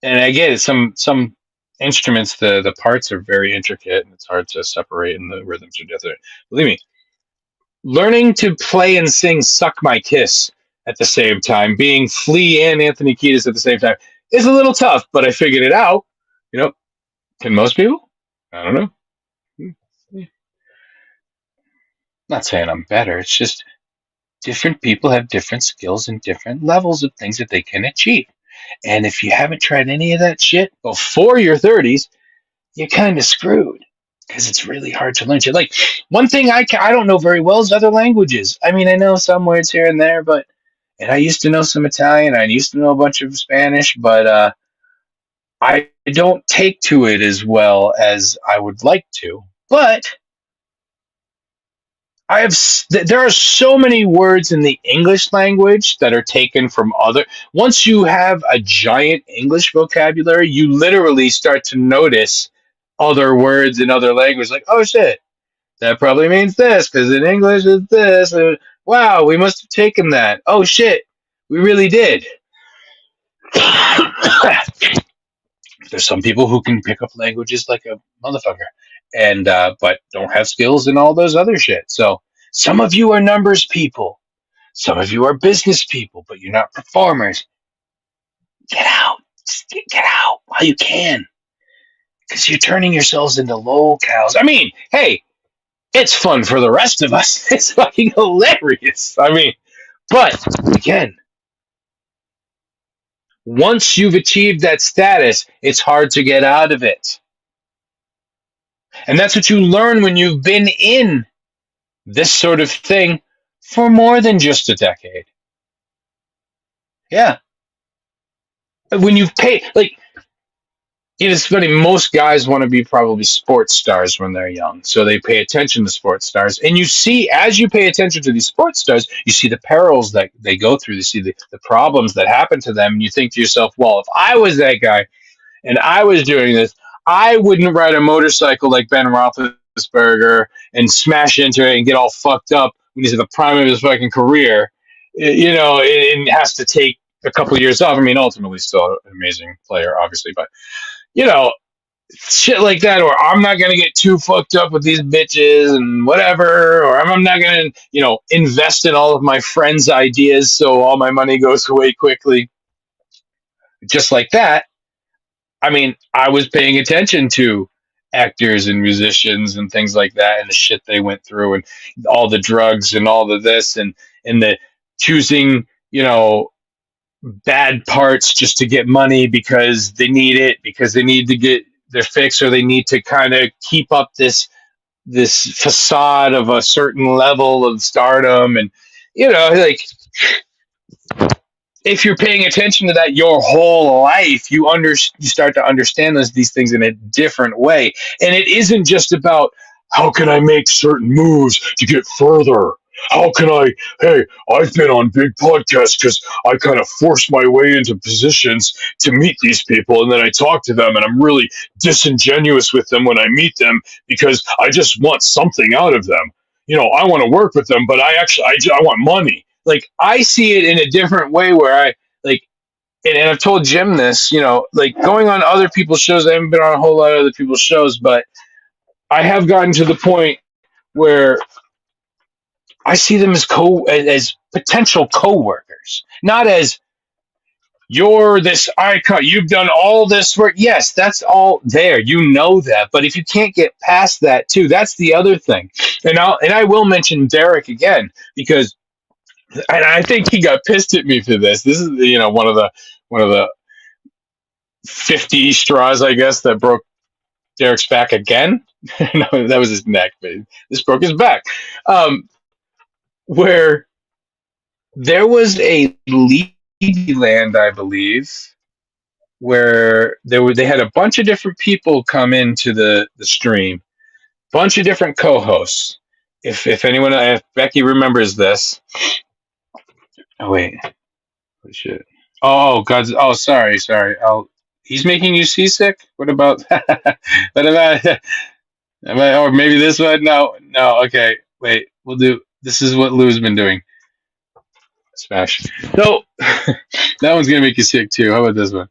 And I get it. Some instruments, the parts are very intricate and it's hard to separate, and the rhythms are different. Believe me, learning to play and sing "Suck My Kiss" at the same time, being Flea and Anthony Kiedis at the same time, is a little tough. But I figured it out. You know, can most people? I don't know. Not saying I'm better. It's just different people have different skills and different levels of things that they can achieve. And if you haven't tried any of that shit before your 30s, you're kind of screwed. because it's really hard to learn. Like one thing I don't know very well is other languages. I mean, I know some words here and there, but and I used to know some Italian. I used to know a bunch of Spanish, but I don't take to it as well as I would like to. But there are so many words in the English language that are taken from other. Once you have a giant English vocabulary, you literally start to notice other words in other languages. Like, oh shit, that probably means this because in English it's this. Wow, we must have taken that. Oh shit, we really did. There's some people who can pick up languages like a motherfucker, and but don't have skills in all those other shit. So some of you are numbers people, some of you are business people, but you're not performers. Get out, just get out while you can, because you're turning yourselves into locals. I mean, hey, it's fun for the rest of us. It's fucking hilarious. I mean, but again, once you've achieved that status, it's hard to get out of it. And that's what you learn when you've been in this sort of thing for more than just a decade. Yeah. When you've paid, like, it's funny, most guys want to be probably sports stars when they're young. So they pay attention to sports stars. And you see, as you pay attention to these sports stars, you see the perils that they go through, you see the problems that happen to them. And you think to yourself, well, if I was that guy and I was doing this, I wouldn't ride a motorcycle like Ben Roethlisberger and smash into it and get all fucked up when he's at the prime of his fucking career. You know, it has to take a couple of years off. I mean, ultimately, still an amazing player, obviously, but you know, shit like that. Or I'm not gonna get too fucked up with these bitches and whatever. Or I'm not gonna, invest in all of my friends' ideas so all my money goes away quickly. Just like that. I mean, I was paying attention to actors and musicians and things like that and the shit they went through and all the drugs and all of this and the choosing, bad parts just to get money because they need it, because they need to get their fix, or they need to kind of keep up this facade of a certain level of stardom. And like, if you're paying attention to that your whole life, you start to understand these things in a different way. And it isn't just about how can I make certain moves to get further. How can I? Hey, I've been on big podcasts because I kind of forced my way into positions to meet these people, and then I talk to them, and I'm really disingenuous with them when I meet them because I just want something out of them. I want to work with them, but I want money. Like, I see it in a different way where I like, and I've told Jim this, like going on other people's shows. I haven't been on a whole lot of other people's shows, but I have gotten to the point where I see them as potential coworkers, not as you're this icon. You've done all this work. Yes, that's all there. You know that, but if you can't get past that too, that's the other thing. And I will mention Derek again because. And I think he got pissed at me for this. This is, one of the 50 straws, I guess, that broke Derek's back again. No, that was his neck, but this broke his back. Where there was a Levy Land, I believe, where they had a bunch of different people come into the stream, bunch of different co-hosts. If Becky remembers this. Oh wait. Oh shit. Oh God. Oh, sorry. He's making you seasick. What about? What about? Or maybe this one? No. Okay. Wait. We'll do. This is what Lou's been doing. Smash. No. That one's gonna make you sick too. How about this one?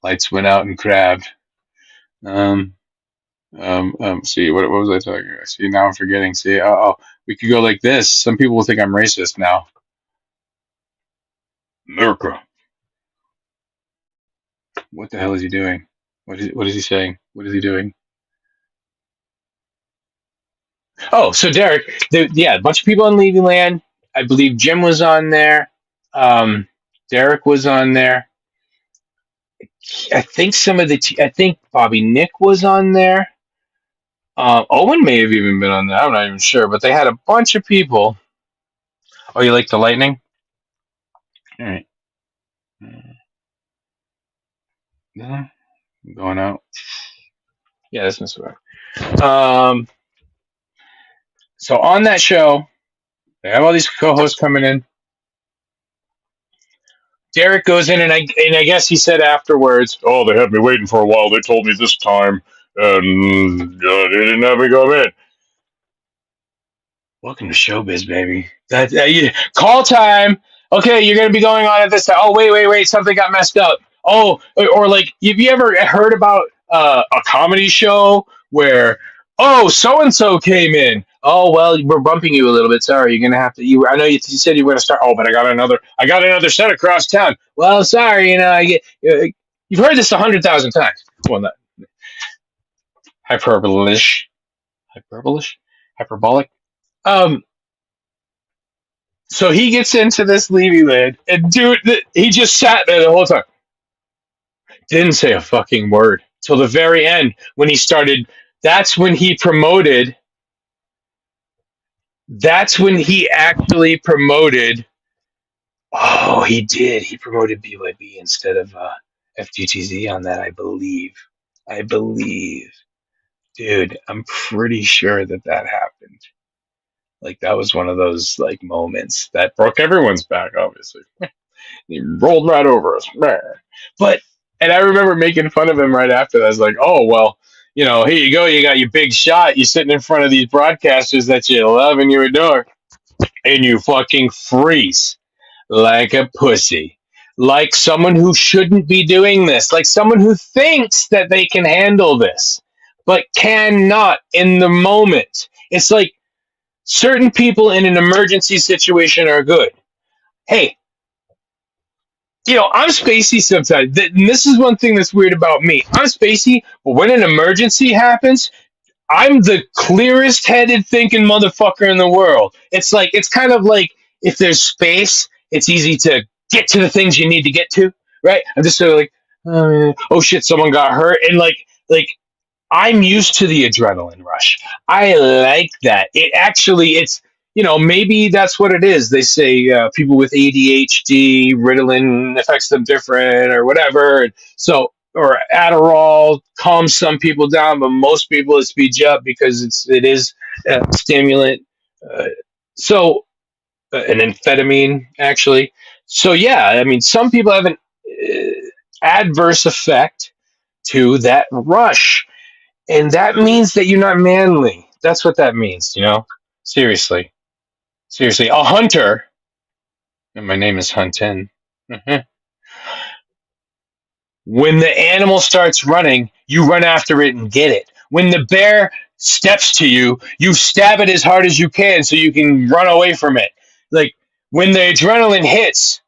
Lights went out and crabbed. See, what was I talking about? See, now I'm forgetting. See, we could go like this. Some people will think I'm racist now. America. What the hell is he doing? What is he saying? What is he doing? Oh, so Derek, a bunch of people on Levy Land. I believe Jim was on there. Derek was on there. I think I think Bobby Nick was on there. Owen may have even been on there. I'm not even sure, but they had a bunch of people. Oh, you like the lightning? All right. Yeah, going out. Yeah, that's Mr. Right. So on that show, they have all these co-hosts coming in. Derek goes in, and I guess he said afterwards, "Oh, they had me waiting for a while. They told me this time, and they didn't have me come in." Welcome to showbiz, baby. Call time. Okay, you're gonna be going on at this time. Oh, wait, something got messed up. Oh, or like, have you ever heard about a comedy show where so and so came in? Oh well, we're bumping you a little bit. Sorry, you're gonna have to. I know you said you were gonna start. Oh, but I got another set across town. Well, sorry, I get. You've heard this 100,000 times. Well, not hyperbolish, hyperbolic. Um, So he gets into this Levy land, and dude, he just sat there the whole time. Didn't say a fucking word till the very end when he started. That's when he promoted. That's when he actually promoted. Oh, he did. He promoted BYB instead of FGTZ on that, I believe. I believe, dude. I'm pretty sure that happened. Like that was one of those like moments that broke everyone's back, obviously. He rolled right over us. But and I remember making fun of him right after that. I was like, oh well, here you go, you got your big shot. You're sitting in front of these broadcasters that you love and you adore, and you fucking freeze like a pussy. Like someone who shouldn't be doing this, like someone who thinks that they can handle this, but cannot in the moment. It's like certain people in an emergency situation are good. Hey, I'm spacey sometimes. And this is one thing that's weird about me. I'm spacey, but when an emergency happens, I'm the clearest headed thinking motherfucker in the world. It's kind of like if there's space, it's easy to get to the things you need to get to, right? I'm just sort of like, oh shit, someone got hurt. And like I'm used to the adrenaline rush. I like that. Maybe that's what it is. They say people with ADHD, Ritalin affects them different or whatever. Or Adderall calms some people down, but most people it speeds you up because it is a stimulant. Uh, an amphetamine, actually. So, yeah, I mean, some people have an adverse effect to that rush, and that means that you're not manly. That's what that means. Seriously. Seriously. A hunter, and my name is Huntin. When the animal starts running, you run after it and get it. When the bear steps to you, you stab it as hard as you can so you can run away from it. Like when the adrenaline hits,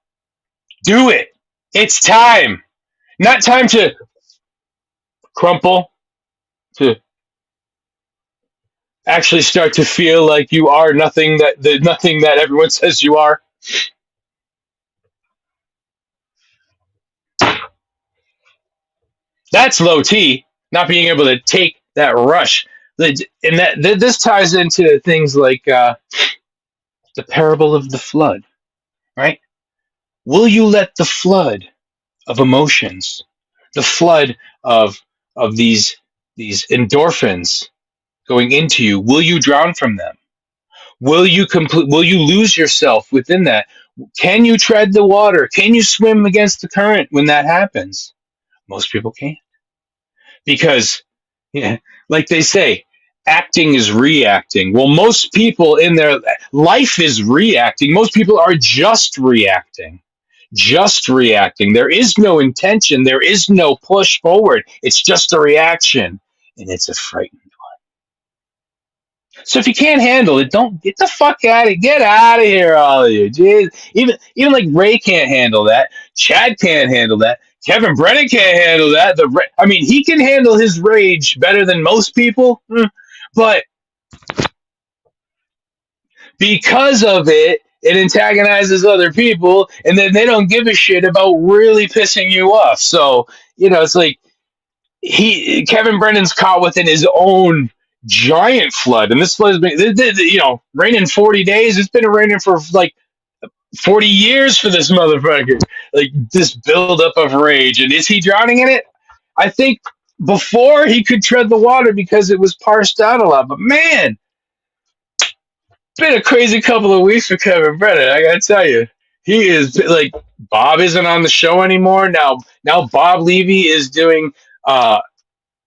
do it. It's time. Not time to crumple, to actually start to feel like you are nothing that everyone says you are. That's low T, not being able to take that rush. And this ties into things like the parable of the flood, right? Will you let the flood of emotions, the flood of these endorphins going into you, will you drown from them? Will you lose yourself within that? Can you tread the water? Can you swim against the current when that happens? Most people can't. Because, yeah, like they say, acting is reacting. Well, most people in their life is reacting. Most people are just reacting. Just reacting. There is no intention. There is no push forward. It's just a reaction. And it's a frightening. So if you can't handle it, don't get the fuck out of get out of here, all of you. Jeez. Even like Ray can't handle that. Chad can't handle that. Kevin Brennan can't handle that. I mean, he can handle his rage better than most people, but because of it, it antagonizes other people, and then they don't give a shit about really pissing you off. So, it's like Kevin Brennan's caught within his own giant flood, and this flood has been, raining 40 days. It's been raining for like 40 years for this motherfucker. Like this buildup of rage. And is he drowning in it? I think before he could tread the water because it was parsed out a lot. But man, it's been a crazy couple of weeks for Kevin Brennan. I gotta tell you, he is like Bob isn't on the show anymore. Now Bob Levy is doing out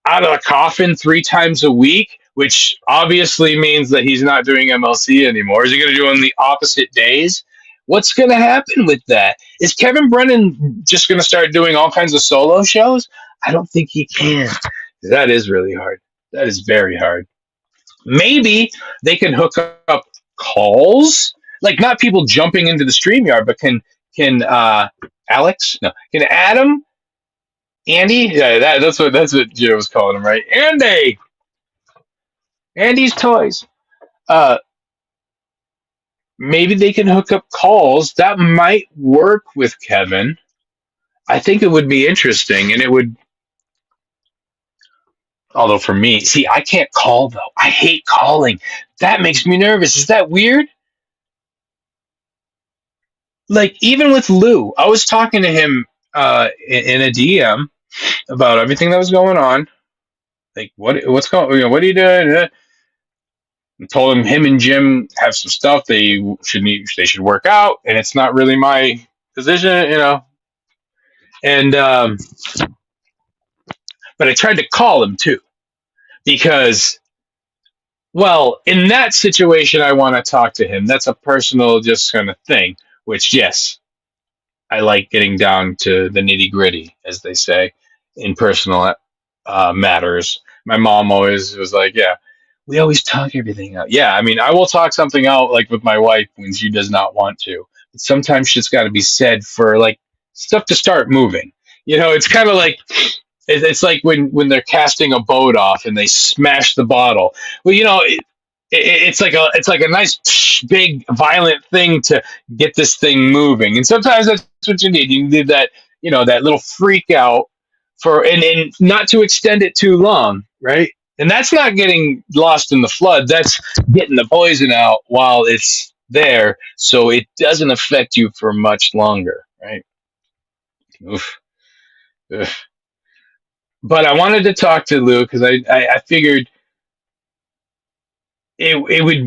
of the coffin 3 times a week, which obviously means that he's not doing MLC anymore. Is he going to do it on the opposite days? What's going to happen with that? Is Kevin Brennan just going to start doing all kinds of solo shows? I don't think he can. That is really hard. That is very hard. Maybe they can hook up calls, like not people jumping into the StreamYard, but can Alex? No, can Adam? Andy? Yeah, that's what Joe was calling him, right? Andy's toys. Uh, Maybe they can hook up calls. That might work with Kevin. I think it would be interesting, and it would. Although for me, see, I can't call though. I hate calling. That makes me nervous. Is that weird? Like even with Lou, I was talking to him in a DM about everything that was going on. Like what's going? What are you doing? I told him and Jim have some stuff they should work out, and it's not really my position. And but I tried to call him too because, well, in that situation, I want to talk to him. That's a personal, just kind of thing. Which, yes, I like getting down to the nitty gritty, as they say, in personal matters. My mom always was like, "Yeah, we always talk everything out." Yeah, I mean, I will talk something out like with my wife when she does not want to. But sometimes shit's got to be said for like stuff to start moving. It's kind of like it's like when they're casting a boat off and they smash the bottle. Well, it's like a nice big violent thing to get this thing moving, and sometimes that's what you need. You need that that little freak out for and not to extend it too long, right? And that's not getting lost in the flood. That's getting the poison out while it's there, so it doesn't affect you for much longer, right? Oof. Oof. But I wanted to talk to Lou because I figured it would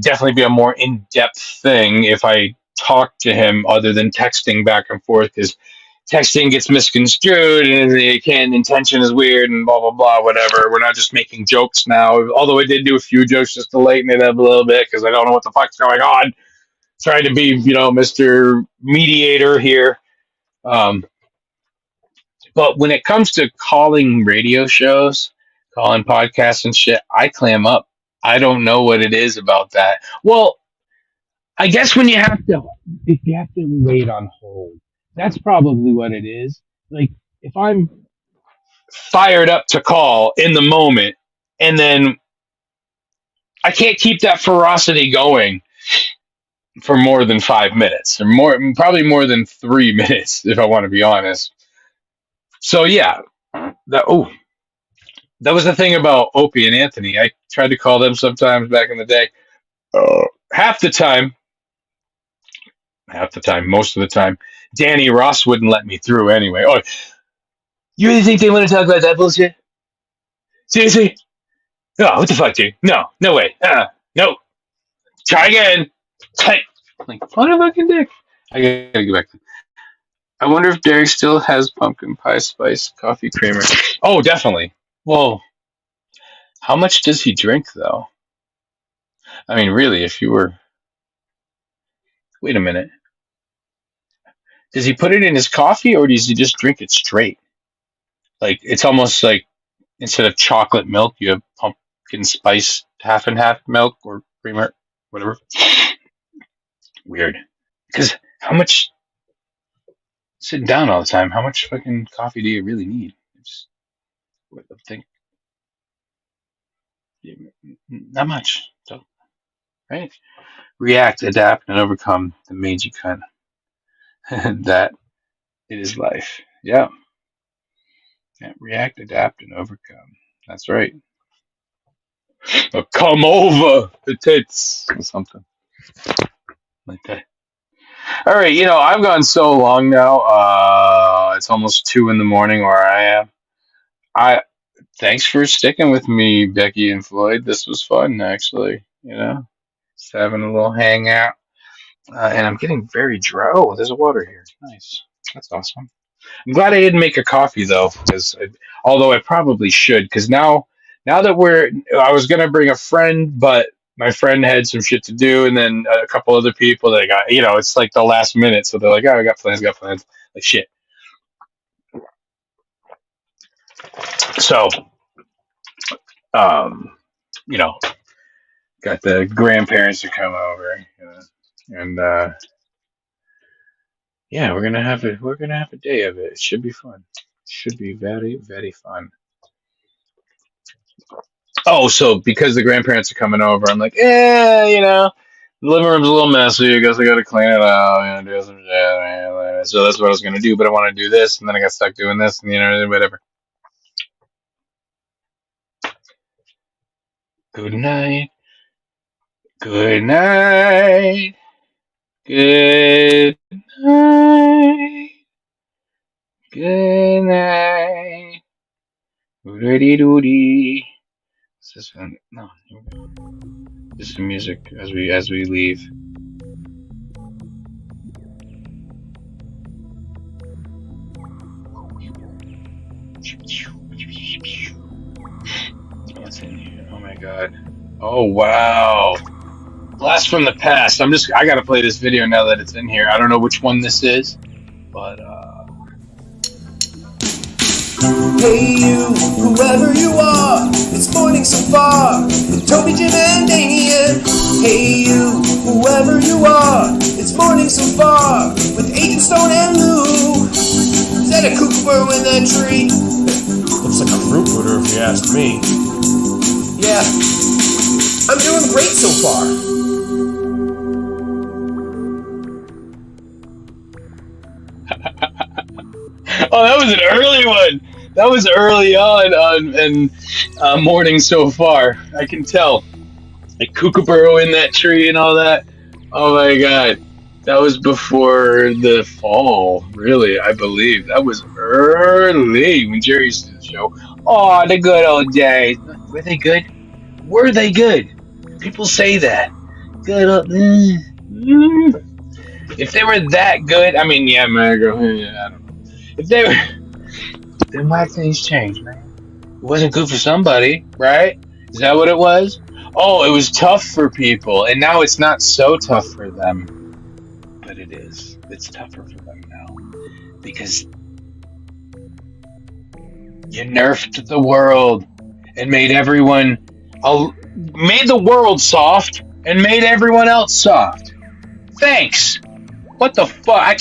definitely be a more in-depth thing if I talked to him other than texting back and forth, because texting gets misconstrued and the intention is weird and blah blah blah, whatever. We're not just making jokes now, although I did do a few jokes just to lighten it up a little bit because I don't know what the fuck's going on, trying to be Mr. Mediator here. um, but when it comes to calling radio shows, calling podcasts and shit, I clam up. I don't know what it is about that. Well, I guess if you have to wait on hold, that's probably what it is. Like if I'm fired up to call in the moment, and then I can't keep that ferocity going for more than 5 minutes, or probably more than 3 minutes, if I want to be honest. So yeah, that was the thing about Opie and Anthony. I tried to call them sometimes back in the day. Half the time, most of the time, Danny Ross wouldn't let me through anyway. Oh, you really think they want to talk about that bullshit? Seriously? No, what the fuck, dude? No, no way. No. Try again. Like, what a fucking dick. I gotta go back. I wonder if Derek still has pumpkin pie spice coffee creamer. Oh, definitely. Well, how much does he drink, though? I mean, really, if you were. Wait a minute. Does he put it in his coffee or does he just drink it straight? Like, it's almost like instead of chocolate milk, you have pumpkin spice half and half milk or creamer, whatever. Weird. Because how much sitting down all the time? How much fucking coffee do you really need? It's, what I think, not much. So right? React, adapt, and overcome the mangy cunt that it is life. Yeah. Yeah. React, adapt, and overcome. That's right. Or come over the tits or something like that. All right, I've gone so long now. It's almost 2 in the morning where I am. I Thanks for sticking with me, Becky and Floyd. This was fun, actually. Just having a little hangout. And I'm getting very dry. Oh, there's a water here. Nice. That's awesome. I'm glad I didn't make a coffee though, although I probably should, because now that I was gonna bring a friend, but my friend had some shit to do, and then a couple other people that got, it's like the last minute, so they're like, oh, I got plans, like shit. So, um, you know, got the grandparents to come over, and yeah, we're gonna have a day of it. It should be fun. Should be very, very fun. Oh, so because the grandparents are coming over, I'm like, the living room's a little messy. I guess I got to clean it out. Do some shit. So that's what I was gonna do, but I want to do this, and then I got stuck doing this, and whatever. Good night. Good night. Good night. Good night. Doody doody. Is this one? No. This is the music as we leave. What's in here? Oh my god. Oh wow. Blast from the past. I gotta play this video now that it's in here. I don't know which one this is, but Hey you, whoever you are, it's morning so far with Toby, Jim, and Damien. Hey you, whoever you are, it's morning so far with Agent Stone and Lou. Is that a kookaburra in that tree? Looks like a fruit rooter if you ask me. Yeah, I'm doing great so far. Oh, that was an early one. That was early on morning so far. I can tell. Like kookaburra in that tree and all that. Oh my god. That was before the fall, really, I believe. That was early when Jerry used to do the show. Oh, the good old days. Were they good? Were they good? People say that. Good old... If they were that good, I mean, yeah, Margo, I don't know. If they were... Then why things change, man? It wasn't good for somebody, right? Is that what it was? Oh, it was tough for people, and now it's not so tough for them. But it is. It's tougher for them now. Because you nerfed the world and made everyone... made the world soft and made everyone else soft. Thanks. What the fuck?